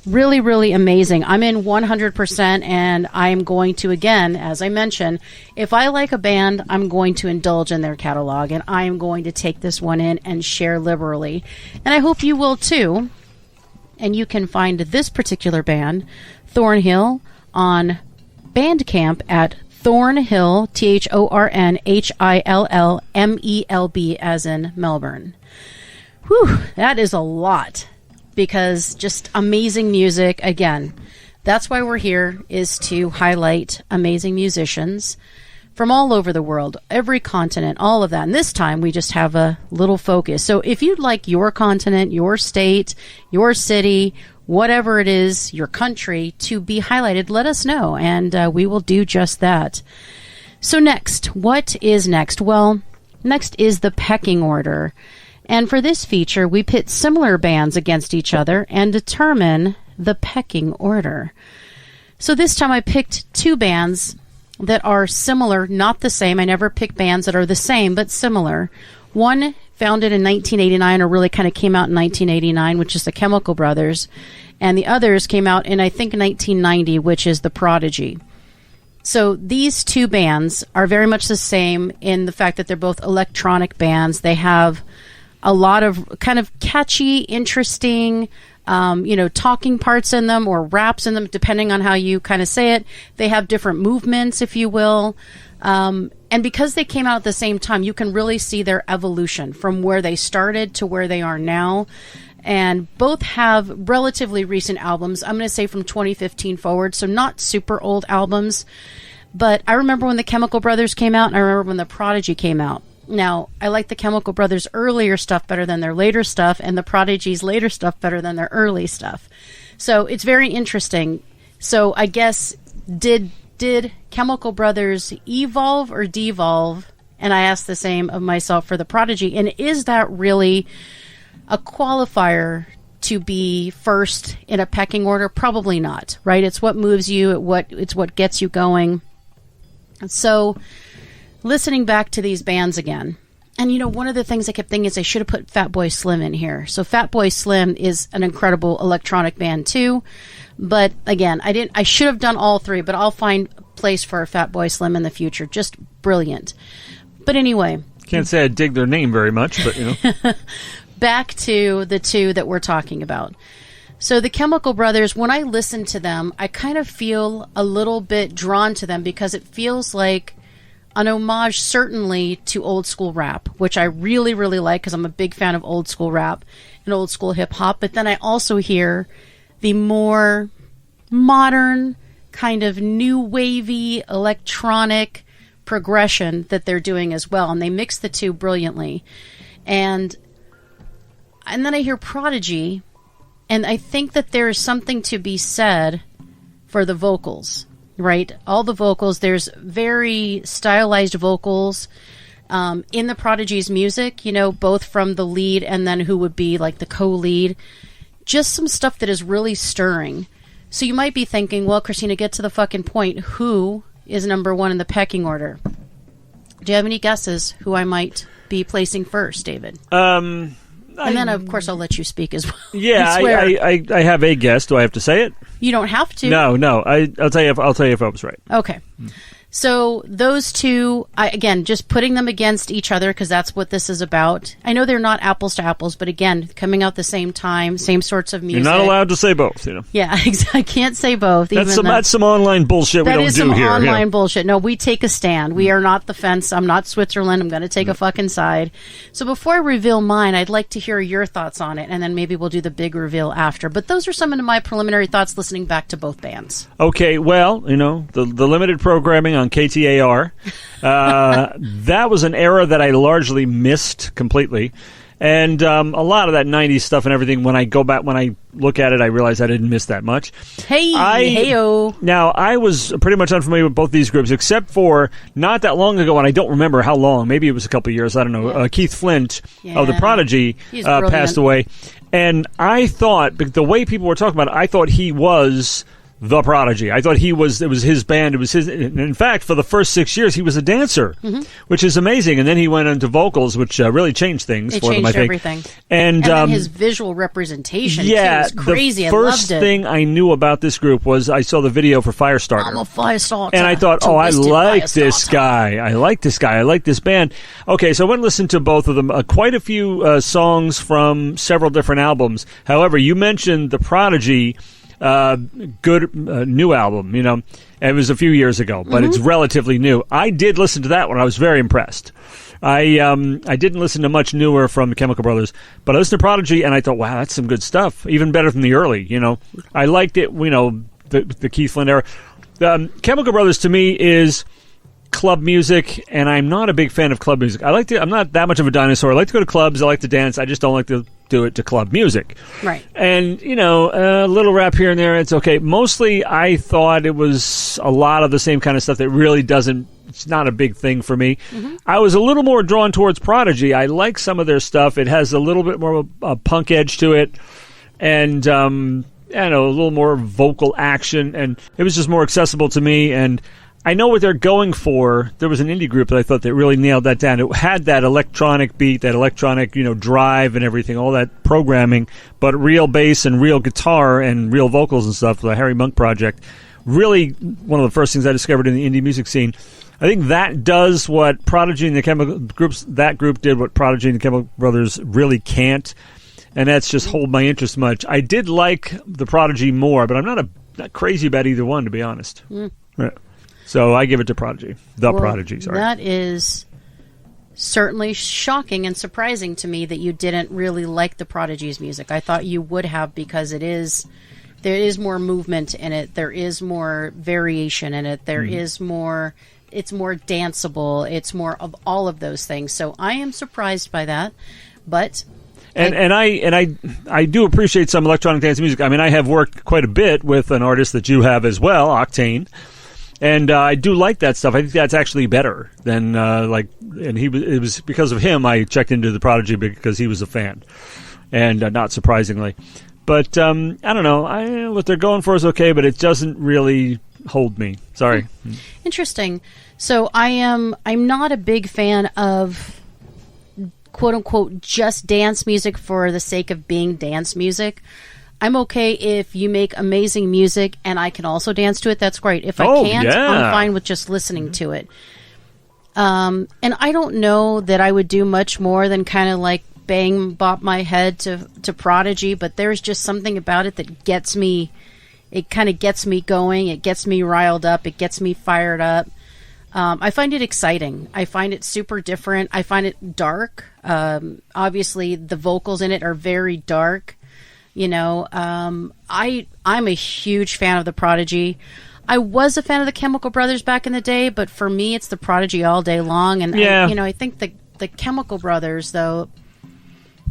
really, really amazing. I'm in 100%, and I'm going to, again, as I mentioned, if I like a band, I'm going to indulge in their catalog, and I am going to take this one in and share liberally. And I hope you will too. And you can find this particular band, Thornhill, on Bandcamp at Thornhill, THORNHILLMELB, as in Melbourne. Whew, that is a lot, because just amazing music. Again, that's why we're here, is to highlight amazing musicians from all over the world, every continent, all of that. And this time we just have a little focus. So if you'd like your continent, your state, your city, whatever it is, your country, to be highlighted, let us know, and we will do just that. So next, what is next? Well, next is the pecking order. And for this feature, we pit similar bands against each other and determine the pecking order. So this time I picked two bands that are similar, not the same. I never pick bands that are the same, but similar. One founded in 1989, or really kind of came out in 1989, which is the Chemical Brothers. And the others came out in, I think, 1990, which is the Prodigy. So these two bands are very much the same in the fact that they're both electronic bands. They have a lot of kind of catchy, interesting, talking parts in them, or raps in them, depending on how you kind of say it. They have different movements, if you will. And because they came out at the same time, you can really see their evolution from where they started to where they are now. And both have relatively recent albums. I'm going to say from 2015 forward, so not super old albums. But I remember when the Chemical Brothers came out, and I remember when the Prodigy came out. Now, I like the Chemical Brothers' earlier stuff better than their later stuff, and the Prodigy's later stuff better than their early stuff. So it's very interesting. So I guess, did Chemical Brothers evolve or devolve? And I asked the same of myself for the Prodigy. And is that really a qualifier to be first in a pecking order? Probably not, right? It's what moves you, it's what gets you going. So listening back to these bands again, and one of the things I kept thinking is I should have put Fatboy Slim in here. So Fatboy Slim is an incredible electronic band too, but again, I should have done all three, but I'll find a place for Fatboy Slim in the future. Just brilliant. But anyway, can't say I dig their name very much, but back to the two that we're talking about. So the Chemical Brothers, when I listen to them, I kind of feel a little bit drawn to them because it feels like an homage certainly to old school rap, which I really, really like because I'm a big fan of old school rap and old school hip hop. But then I also hear the more modern, kind of new wavy electronic progression that they're doing as well. And they mix the two brilliantly. And then I hear Prodigy, and I think that there is something to be said for the vocals. Right? All the vocals, there's very stylized vocals in the Prodigy's music, both from the lead and then who would be like the co-lead. Just some stuff that is really stirring. So you might be thinking, well, Christina, get to the fucking point. Who is number one in the pecking order? Do you have any guesses who I might be placing first, David? And then, of course, I'll let you speak as well. Yeah, I have a guess. Do I have to say it? You don't have to. No. I'll tell you if I was right. Okay. So those two, again, just putting them against each other because that's what this is about. I know they're not apples to apples, but again, coming out the same time, same sorts of music. You're not allowed to say both, Yeah, I can't say both. That's some online bullshit we don't do here. That is some online bullshit. No, we take a stand. We are not the fence. I'm not Switzerland. I'm going to take a fucking side. So before I reveal mine, I'd like to hear your thoughts on it, and then maybe we'll do the big reveal after. But those are some of my preliminary thoughts listening back to both bands. Okay, well, the limited programming on KTAR, that was an era that I largely missed completely. And a lot of that 90s stuff and everything, when I look at it, I realize I didn't miss that much. Hey-o. Now, I was pretty much unfamiliar with both these groups, except for not that long ago, and I don't remember how long. Maybe it was a couple of years. I don't know. Yeah. Keith Flint of the Prodigy passed away. And I thought, the way people were talking about it, I thought he was the Prodigy. I thought it was his band. It was his. In fact, for the first 6 years, he was a dancer, which is amazing. And then he went into vocals, which really changed things for them, I think. Everything. And then his visual representation too was crazy. The first thing I knew about this group was I saw the video for Firestarter. I'm a Firestarter. And I thought, I like this guy. I like this guy. I like this band. Okay, so I went and listened to both of them. Quite a few songs from several different albums. However, you mentioned the Prodigy. Good new album, and it was a few years ago, but it's relatively new. I did listen to that one. I was very impressed. I didn't listen to much newer from the Chemical Brothers, but I listened to Prodigy, and I thought, wow, that's some good stuff. Even better than the early, I liked it, the Keith Flint era. Chemical Brothers, to me, is club music, and I'm not a big fan of club music. I'm not that much of a dinosaur. I like to go to clubs. I like to dance. I just don't like to do it to club music. Right. And, a little rap here and there, it's okay. Mostly, I thought it was a lot of the same kind of stuff that really it's not a big thing for me. I was a little more drawn towards Prodigy. I like some of their stuff. It has a little bit more of a punk edge to it. And, a little more vocal action. And it was just more accessible to me. And I know what they're going for. There was an indie group that I thought that really nailed that down. It had that electronic beat, that electronic, drive and everything, all that programming, but real bass and real guitar and real vocals and stuff, the Harry Monk Project. Really one of the first things I discovered in the indie music scene. I think that does what Prodigy and the Chemical groups, that group did what Prodigy and the Chemical Brothers really can't, and that's just hold my interest much. I did like the Prodigy more, but I'm not crazy about either one, to be honest. Right. So I give it to Prodigy. Prodigy, sorry. That is certainly shocking and surprising to me that you didn't really like the Prodigy's music. I thought you would have because it is there is more movement in it. There is more variation in it. There is more. It's more danceable. It's more of all of those things. So I am surprised by that, but. I do appreciate some electronic dance music. I mean, I have worked quite a bit with an artist that you have as well, Octane, and I do like that stuff. I think that's actually better than it was because of him I checked into the Prodigy because he was a fan, and not surprisingly. But I don't know. What they're going for is okay, but it doesn't really hold me. Sorry. Interesting. So I'm not a big fan of quote-unquote just dance music for the sake of being dance music. I'm okay if you make amazing music and I can also dance to it. That's great. If I can't, I'm fine with just listening to it. And I don't know that I would do much more than kind of like bop my head to Prodigy, but there's just something about it that gets me. It kind of gets me going. It gets me riled up. It gets me fired up. I find it exciting. I find it super different. I find it dark. Obviously, the vocals in it are very dark. You know, I'm a huge fan of the Prodigy. I was a fan of the Chemical Brothers back in the day, but for me, it's the Prodigy all day long. And I think the Chemical Brothers, though,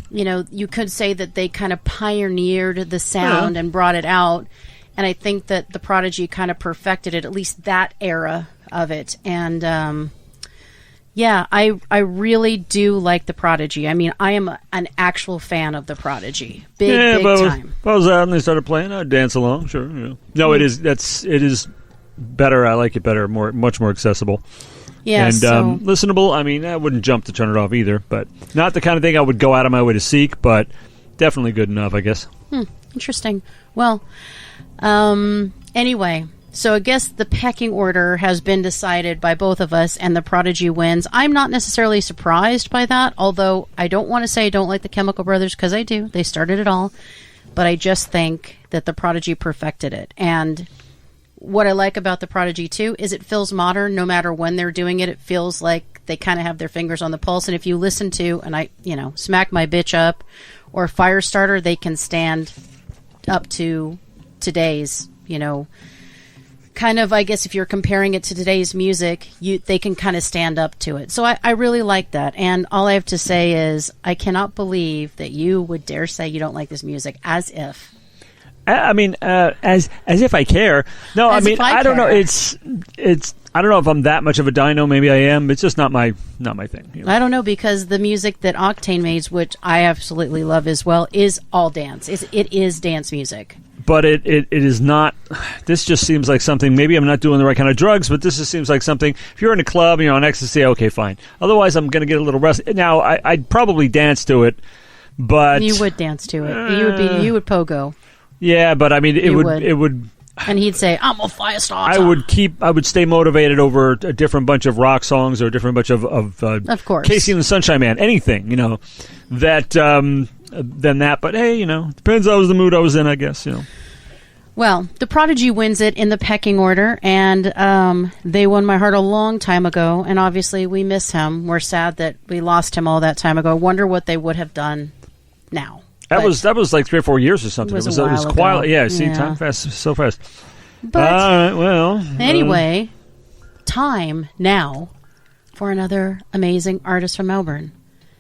you know, you could say that they kind of pioneered the sound and brought it out. And I think that the Prodigy kind of perfected it, at least that era of it. And I really do like the Prodigy. I mean, I am an actual fan of the Prodigy. Big time. If I was out and they started playing, I'd dance along, sure. Yeah. No, it is better. I like it better, much more accessible. Yeah, and listenable. I mean, I wouldn't jump to turn it off either, but not the kind of thing I would go out of my way to seek, but definitely good enough, I guess. Interesting. Well, anyway, so I guess the pecking order has been decided by both of us, and the Prodigy wins. I'm not necessarily surprised by that, although I don't want to say I don't like the Chemical Brothers, because I do. They started it all. But I just think that the Prodigy perfected it. And what I like about the Prodigy, too, is it feels modern. No matter when they're doing it, it feels like they kind of have their fingers on the pulse. And if you listen to, and I, Smack My Bitch Up or Firestarter, they can stand up to today's, kind of, I guess if you're comparing it to today's music, they can kind of stand up to it. So I really like that. And all I have to say is I cannot believe that you would dare say you don't like this music, as if. I mean, as if I care. No, I mean, I don't know. It's. I don't know if I'm that much of a dino. Maybe I am. It's just not my thing. I don't know, because the music that Octane makes, which I absolutely love as well, is all dance. It is dance music. But it is not. This just seems like something. Maybe I'm not doing the right kind of drugs, but this just seems like something. If you're in a club and you're on ecstasy, okay, fine. Otherwise, I'm going to get a little rusty. Now, I'd probably dance to it, but you would dance to it. You would pogo. Yeah, but I mean, it would. And he'd say, "I'm a firestarter." I would stay motivated over a different bunch of rock songs or a different bunch of course, Casey and the Sunshine Man, anything, that than that. But hey, depends. That was the mood I was in, I guess. Well, the Prodigy wins it in the pecking order, and they won my heart a long time ago. And obviously, we miss him. We're sad that we lost him all that time ago. I wonder what they would have done now. That was like 3 or 4 years or something. It was quiet. Yeah, see, time passes so fast. But well, anyway, time now for another amazing artist from Melbourne.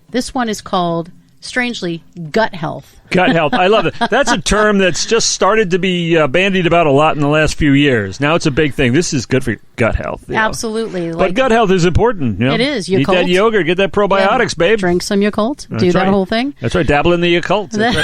This one is called, strangely, Gut Health. Gut Health. I love it. That's a term that's just started to be bandied about a lot in the last few years. Now it's a big thing. This is good for your gut health. Absolutely. But gut health is important. It is. Yakult. Eat that yogurt. Get that probiotics, babe. Drink some Yakult. That's that whole thing. That's right. Dabble in the Yakult. That's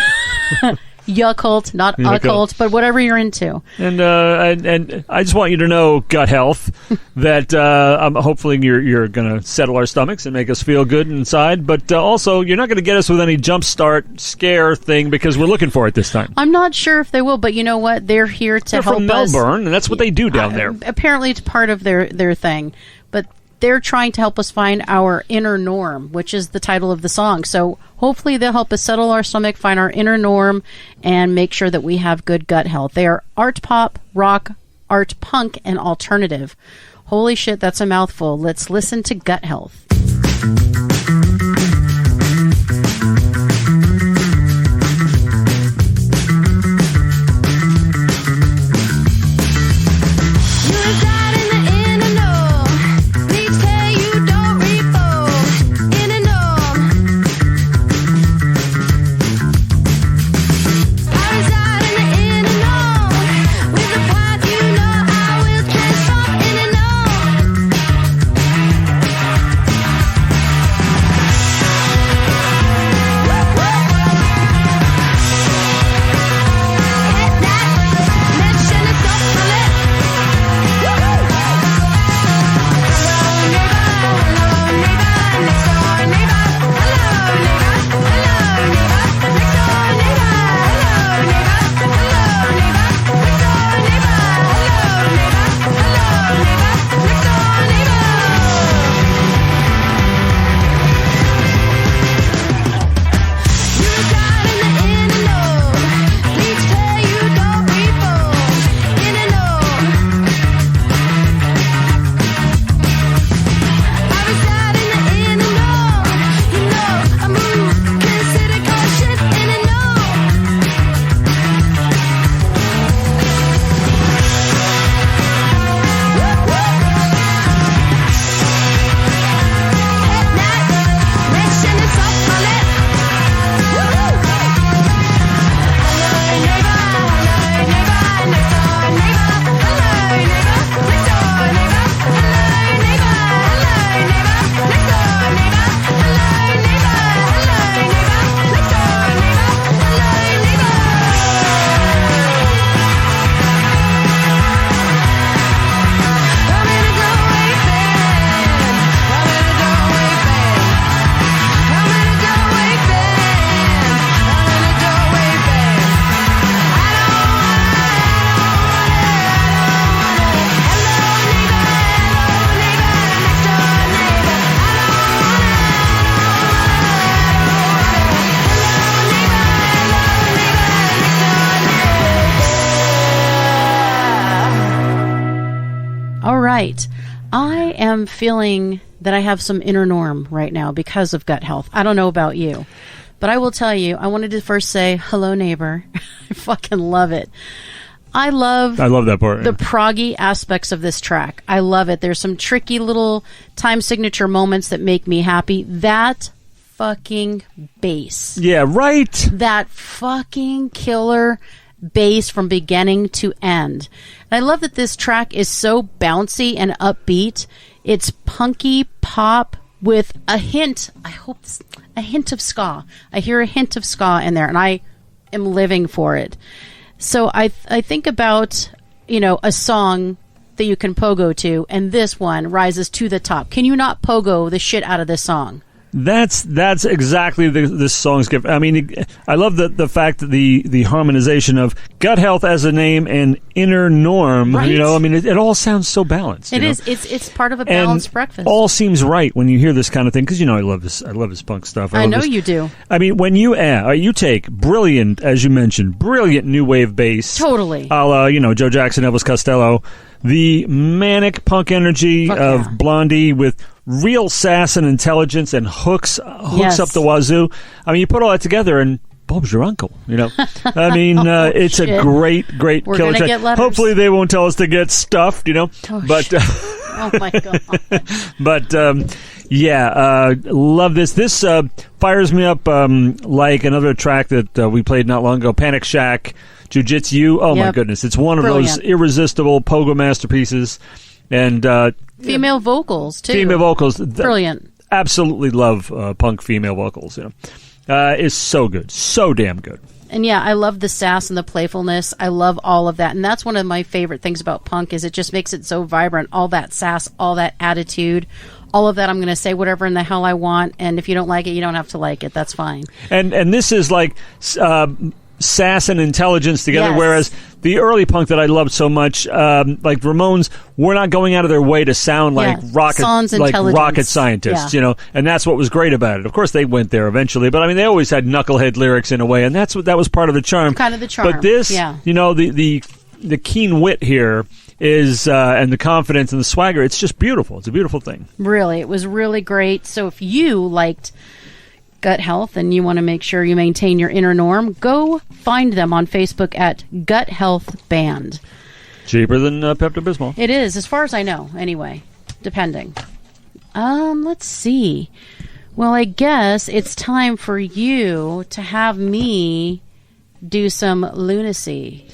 right. Yakult, not occult, but whatever you're into. And I just want you to know, gut health, that hopefully you're going to settle our stomachs and make us feel good inside. But also, you're not going to get us with any jump start scare thing, because we're looking for it this time. I'm not sure if they will, but you know what? They're here to help us. They're from Melbourne, and that's what they do down there. Apparently, it's part of their thing. But they're trying to help us find our inner norm, which is the title of the song. So hopefully they'll help us settle our stomach, find our inner norm, and make sure that we have good gut health. They are art pop, rock, art punk, and alternative. Holy shit, that's a mouthful. Let's listen to Gut Health. right. I am feeling that I have some inner norm right now because of gut health. I don't know about you, but I will tell you, I wanted to first say, hello, neighbor. I fucking love it. I love that part. The proggy aspects of this track. I love it. There's some tricky little time signature moments that make me happy. That fucking bass. Yeah, right. That fucking killer bass from beginning to end. And I love that this track is so bouncy and upbeat. It's punky pop with a hint, a hint of ska. I hear a hint of ska in there, and I am living for it. So I think about, a song that you can pogo to, and this one rises to the top. Can you not pogo the shit out of this song? That's exactly this song's gift. I mean, I love the fact that the harmonization of gut health as a name and inner norm. Right. It all sounds so balanced. It is. It's part of a balanced breakfast. All seems right when you hear this kind of thing because I love this. I love this punk stuff. I know you do. I mean, when you take brilliant, as you mentioned, brilliant new wave bass, totally, a la Joe Jackson, Elvis Costello, the manic punk energy of Blondie with real sass and intelligence and hooks up the wazoo. I mean, you put all that together and Bob's your uncle, I mean, it's shit. A great We're killer track. Get Hopefully they won't tell us to get stuffed, but oh my God. But love this. This fires me up like another track that we played not long ago, Panic Shack, Jiu-Jitsu. Oh my goodness. It's one of those irresistible pogo masterpieces. And female vocals too. Female vocals, brilliant. Absolutely love punk female vocals. It's so good, so damn good. And I love the sass and the playfulness. I love all of that, and that's one of my favorite things about punk is it just makes it so vibrant. All that sass, all that attitude, all of that. I'm going to say whatever in the hell I want, and if you don't like it, you don't have to like it. That's fine. And this is like sass and intelligence together, yes. Whereas the early punk that I loved so much, like Ramones, were not going out of their way to sound like rocket scientists, and that's what was great about it. Of course, they went there eventually, but I mean, they always had knucklehead lyrics in a way, and that was part of the charm. Kind of the charm. But this, the keen wit here is, and the confidence and the swagger, it's just beautiful. It's a beautiful thing. Really, it was really great. So if you liked gut health and you want to make sure you maintain your inner norm, go find them on Facebook at Gut Health Band. Cheaper than Pepto-Bismol. It is, as far as I know, anyway, depending. Let's see. Well, I guess it's time for you to have me do some lunacy.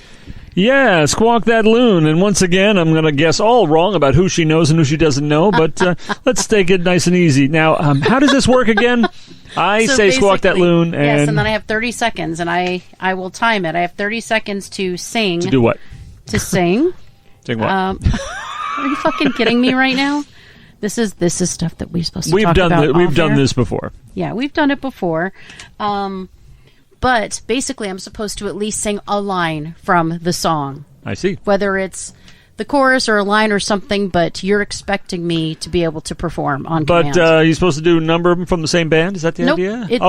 Yeah, squawk that loon. And once again, I'm going to guess all wrong about who she knows and who she doesn't know, but let's take it nice and easy. Now, how does this work again? I say squawk that loon. And yes, and then I have 30 seconds, and I will time it. I have 30 seconds to sing. To do what? To sing. Sing what? Are you fucking kidding me right now? This is stuff that we're supposed to talk about. We've done this before. Yeah, we've done it before. But basically, I'm supposed to at least sing a line from the song. I see. Whether it's the chorus or a line or something, but you're expecting me to be able to perform on command. But you're supposed to do a number of them from the same band? Is that the idea? Pick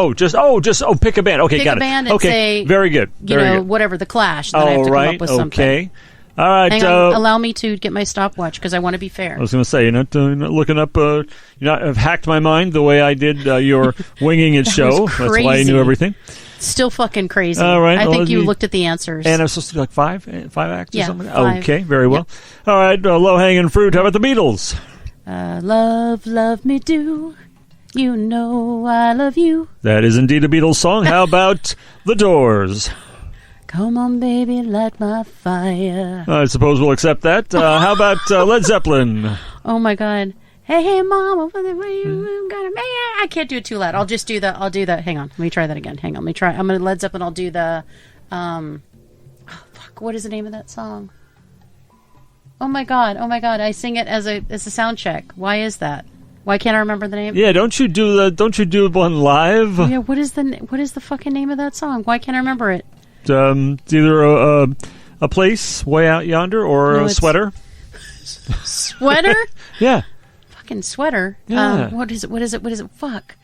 a band. Okay, got it. Pick a band and say, very good. Good. Whatever, The Clash. Then I have to come up with something. Okay. All right. Hang on, allow me to get my stopwatch because I want to be fair. I was going to say, you're not looking up, you have hacked my mind the way I did your Winging It show. That's why I knew everything. Still fucking crazy. All right. I think you looked at the answers. And I'm supposed to do like five acts or something? 5. Okay, very well. Yep. All right, low-hanging fruit. How about the Beatles? Love me do. You know I love you. That is indeed a Beatles song. How about the Doors? Come on, baby, light my fire. I suppose we'll accept that. How about Led Zeppelin? Oh, my God. Hey, mama, what you got? I can't do it too loud. I'll do the. Hang on, let me try that again. Hang on, let me try. I'm gonna Led Zeppelin. I'll do the. What is the name of that song? Oh my god! I sing it as a sound check. Why is that? Why can't I remember the name? Yeah, don't you do one live? Yeah, what is the fucking name of that song? Why can't I remember it? It's either a place way out yonder or a sweater. Sweater? Yeah. Fucking sweater. Yeah. What is it? Fuck.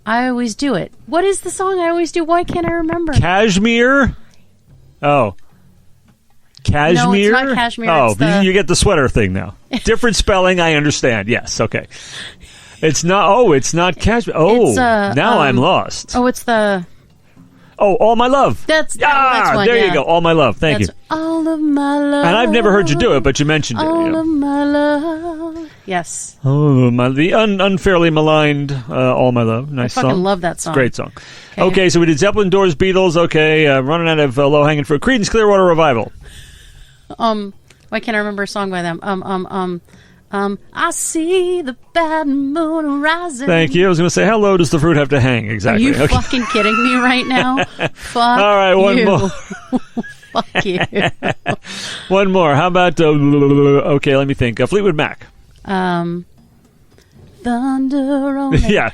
I always do it. What is the song I always do? Why can't I remember? Cashmere? Oh. Cashmere? No, it's not cashmere. Oh, it's the... you get the sweater thing now. Different spelling, I understand. Yes, okay. It's not cashmere. Oh, it's, now I'm lost. Oh, it's the... Oh, All My Love. That's one, there you go. All My Love. Thank you. All of my love. And I've never heard you do it, but you mentioned it. All of my love. Yes. Oh, the unfairly maligned All My Love. Nice song. I fucking love that song. Great song. Okay, so we did Zeppelin, Doors, Beatles. Okay, running out of low-hanging fruit. Creedence Clearwater Revival. Why can't I remember a song by them? I see the bad moon rising. Thank you. I was going to say, how low does the fruit have to hang? Exactly. Are you fucking kidding me right now? Fuck all right, one more. Fuck you. One more. How about, okay, let me think. Fleetwood Mac. Thunder on yeah.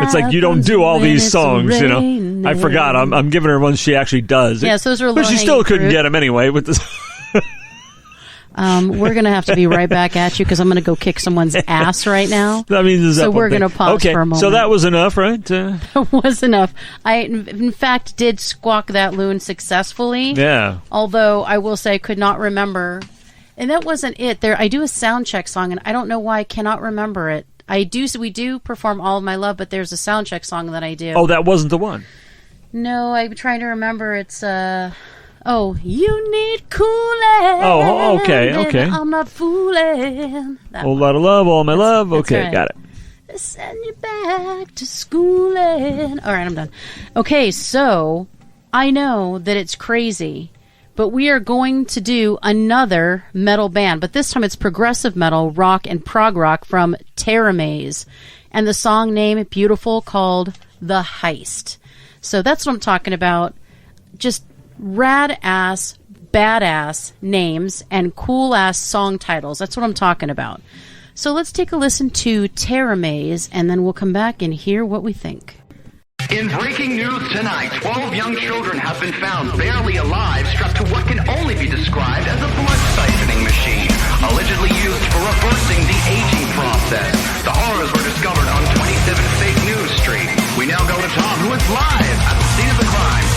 It's like you don't do all these songs, you know. I forgot. I'm giving her ones she actually does. Yes, those are but she still couldn't get them anyway with this. We're going to have to be right back at you because I'm going to go kick someone's ass right now. That means so we're going to pause for a moment. So that was enough, right? That was enough. I, in fact, did squawk that loon successfully. Yeah. Although I will say I could not remember. And that wasn't it. I do a sound check song, and I don't know why I cannot remember it. We do perform All of My Love, but there's a sound check song that I do. Oh, that wasn't the one. No, I'm trying to remember. It's oh, you need cooling. Oh, okay. I'm not fooling. Whole lot of love, all my love. Okay, right. got it. Send you back to schooling. All right, I'm done. Okay, so I know that it's crazy, but we are going to do another metal band, but this time it's progressive metal, rock, and prog rock from Teramaze, and the song name, beautiful, called The Heist. So that's what I'm talking about. Just rad-ass, badass names and cool-ass song titles. That's what I'm talking about. So let's take a listen to Teramaze, and then we'll come back and hear what we think. In breaking news tonight, 12 young children have been found barely alive, strapped to what can only be described as a blood-siphoning machine, allegedly used for reversing the aging process. The horrors were discovered on 27 Fake News Street. We now go to Tom, who is live at the scene of the crime.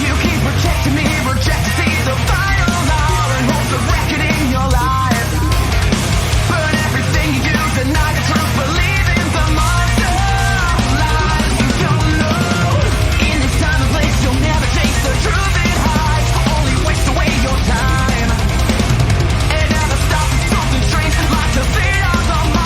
You keep protecting me, reject to see the final hour and hopes of reckoning your life. Burn everything you do, deny the truth, believe in the monster lies you don't know. In this time and place, you'll never chase the truth it hides, only waste away your time. It never stops, something strange like to feed on the mind.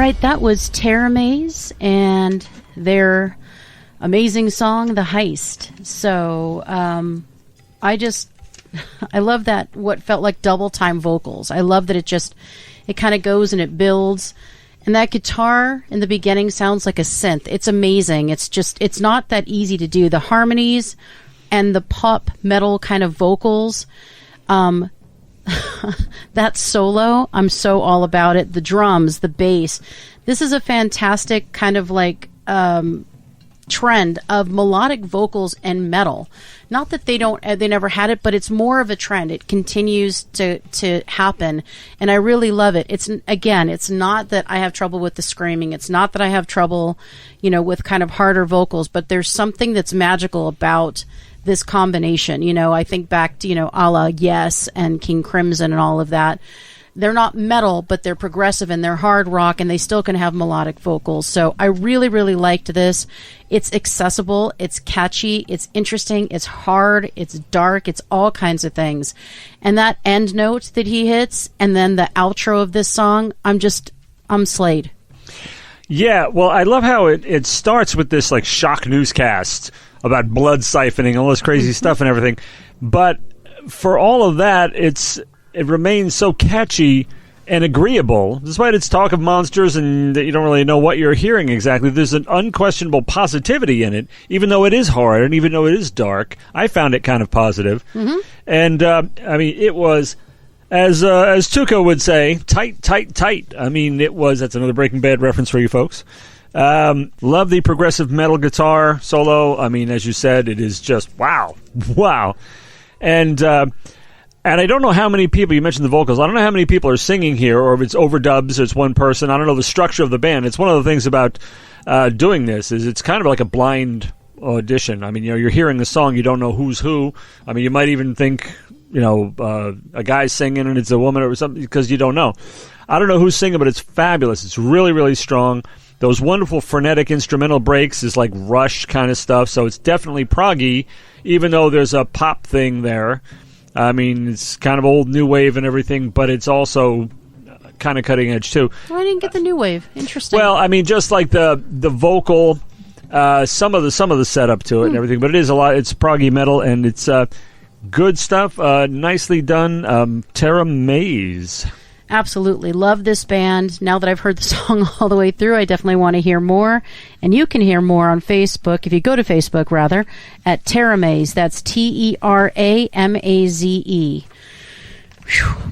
right, that was Tara Mays and their amazing song, The Heist. So I love that, what felt like double time vocals. I love that it kind of goes and it builds. And that guitar in the beginning sounds like a synth. It's amazing. It's not that easy to do. The harmonies and the pop metal kind of vocals, that solo, I'm so all about it. The drums, the bass. This is a fantastic kind of like trend of melodic vocals and metal. Not that they never had it, but it's more of a trend. It continues to happen, and I really love it. It's not that I have trouble with the screaming. It's not that I have trouble, with kind of harder vocals, but there's something that's magical about this combination. I think back to, a la Yes and King Crimson and all of that. They're not metal, but they're progressive and they're hard rock, and they still can have melodic vocals. So I really, really liked this. It's accessible, it's catchy, it's interesting, it's hard, it's dark, it's all kinds of things. And that end note that he hits, and then the outro of this song, I'm slayed. Yeah, well, I love how it starts with this like shock newscast about blood siphoning, all this crazy stuff and everything. But for all of that, it remains so catchy and agreeable, despite its talk of monsters and that you don't really know what you're hearing exactly. There's an unquestionable positivity in it, even though it is hard and even though it is dark. I found it kind of positive. Mm-hmm. And, it was, as Tuco would say, tight, tight, tight. That's another Breaking Bad reference for you folks. Love the progressive metal guitar solo. As you said, it is just wow. And I don't know how many people, you mentioned the vocals, I don't know how many people are singing here, or if it's overdubs, or it's one person. I don't know the structure of the band. It's one of the things about doing this, is it's kind of like a blind audition. You're hearing the song, you don't know who's who. You might even think, a guy's singing and it's a woman or something, because you don't know. I don't know who's singing, but it's fabulous. It's really, really strong. Those wonderful frenetic instrumental breaks is like Rush kind of stuff, so it's definitely proggy, even though there's a pop thing there. It's kind of old new wave and everything, but it's also kind of cutting edge too. Well, I didn't get the new wave. Interesting. Well, just like the vocal, some of the setup to it and everything, but it is a lot. It's proggy metal and it's good stuff. Nicely done. Tara Mays. Absolutely. Love this band. Now that I've heard the song all the way through, I definitely want to hear more. And you can hear more on Facebook, if you go to Facebook, rather, at Tara Maze. That's Teramaze.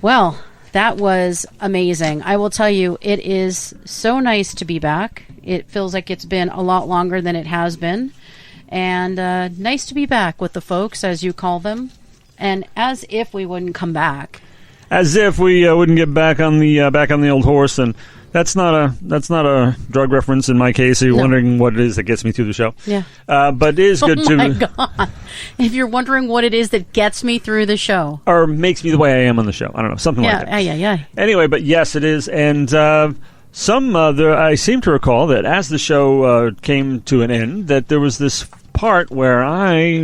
Well, that was amazing. I will tell you, it is so nice to be back. It feels like it's been a lot longer than it has been. And nice to be back with the folks, as you call them. And as if we wouldn't come back. As if we wouldn't get back on the old horse, and that's not a drug reference in my case. Are you wondering what it is that gets me through the show? Yeah. But it is good to. Oh my God! If you're wondering what it is that gets me through the show, or makes me the way I am on the show, I don't know, something like that. Yeah. Anyway, but yes, it is, and I seem to recall that as the show came to an end, that there was this part where I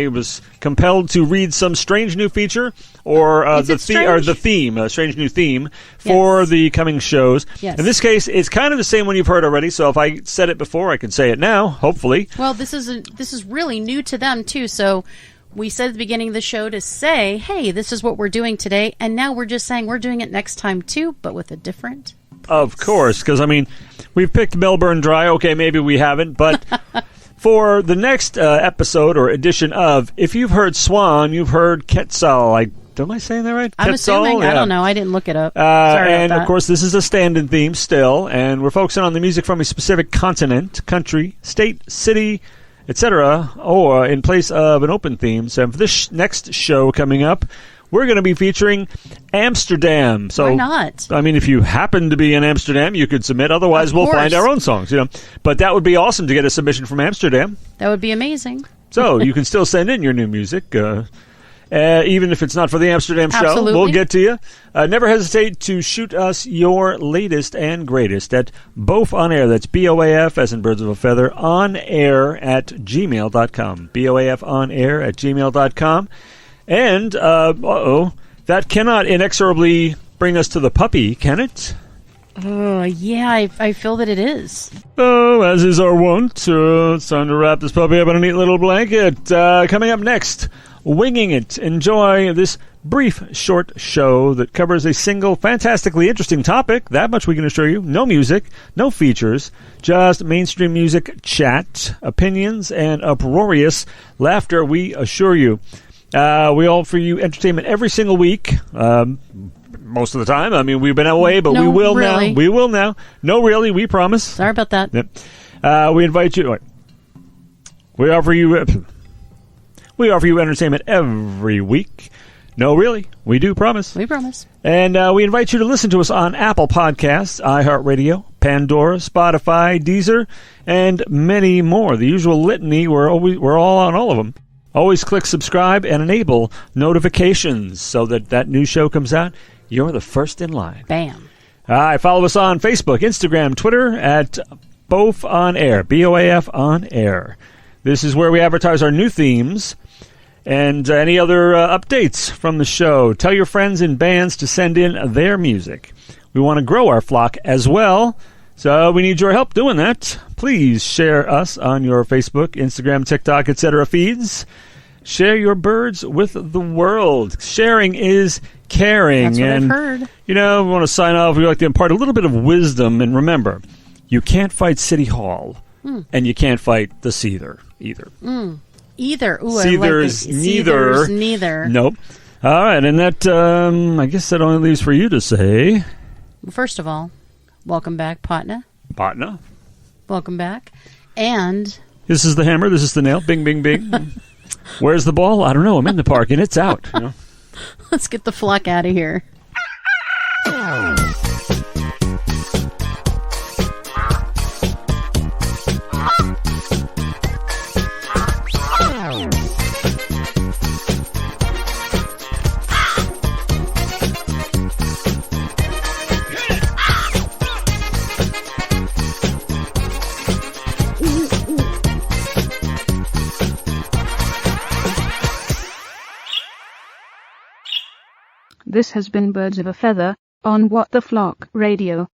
was compelled to read some strange new feature or the theme, a strange new theme for the coming shows. Yes. In this case, it's kind of the same one you've heard already. So if I said it before, I can say it now. Hopefully. Well, this is really new to them too. So we said at the beginning of the show to say, "Hey, this is what we're doing today," and now we're just saying we're doing it next time too, but with a different. Of course, because we've picked Melbourne Dry. Okay, maybe we haven't, but. For the next episode or edition of, if you've heard Swan, you've heard Quetzal. Am I saying that right? I'm Quetzal? assuming. Yeah. I don't know. I didn't look it up. Sorry and, about that. Of course, this is a stand-in theme still, and we're focusing on the music from a specific continent, country, state, city, etc., or in place of an open theme. So for this next show coming up, we're going to be featuring Amsterdam. So, why not? If you happen to be in Amsterdam, you could submit. Otherwise, we'll find our own songs. But that would be awesome to get a submission from Amsterdam. That would be amazing. So you can still send in your new music, even if it's not for the Amsterdam show. Absolutely. We'll get to you. Never hesitate to shoot us your latest and greatest at BOAF on air. That's BOAF, as in birds of a feather, on air at gmail.com. BOAF on air at gmail.com. And, that cannot inexorably bring us to the puppy, can it? Yeah, I feel that it is. Oh, as is our wont, it's time to wrap this puppy up in a neat little blanket. Coming up next, Winging It. Enjoy this brief, short show that covers a single, fantastically interesting topic. That much we can assure you. No music, no features, just mainstream music chat, opinions, and uproarious laughter, we assure you. We offer you entertainment every single week. Most of the time. I mean, we've been away, but we will really. now. We will now. No, really, we promise. Sorry about that. Yep. We invite you. We offer you entertainment every week. No, really, we do promise. We promise. And we invite you to listen to us on Apple Podcasts, iHeartRadio, Pandora, Spotify, Deezer, and many more. The usual litany. We're all on all of them. Always click subscribe and enable notifications so that new show comes out. You're the first in line. Bam. Follow us on Facebook, Instagram, Twitter at BOAF On Air, BOAF On Air. This is where we advertise our new themes and any other updates from the show. Tell your friends and bands to send in their music. We want to grow our flock as well, so we need your help doing that. Please share us on your Facebook, Instagram, TikTok, etc. feeds. Share your birds with the world. Sharing is caring. That's what and, I've heard. We want to sign off. We like to impart a little bit of wisdom. And remember, you can't fight City Hall, and you can't fight the Seether either. Either. Ooh, Seether's I like it. neither. Seether's neither. Nope. All right, and that, I guess that only leaves for you to say. First of all, welcome back, Patna. Patna. Welcome back. And This is the hammer. This is the nail. Bing, bing, bing. Where's the ball? I don't know. I'm in the park, and it's out. let's get the flock out of here. This has been Birds of a Feather on What the Flock Radio.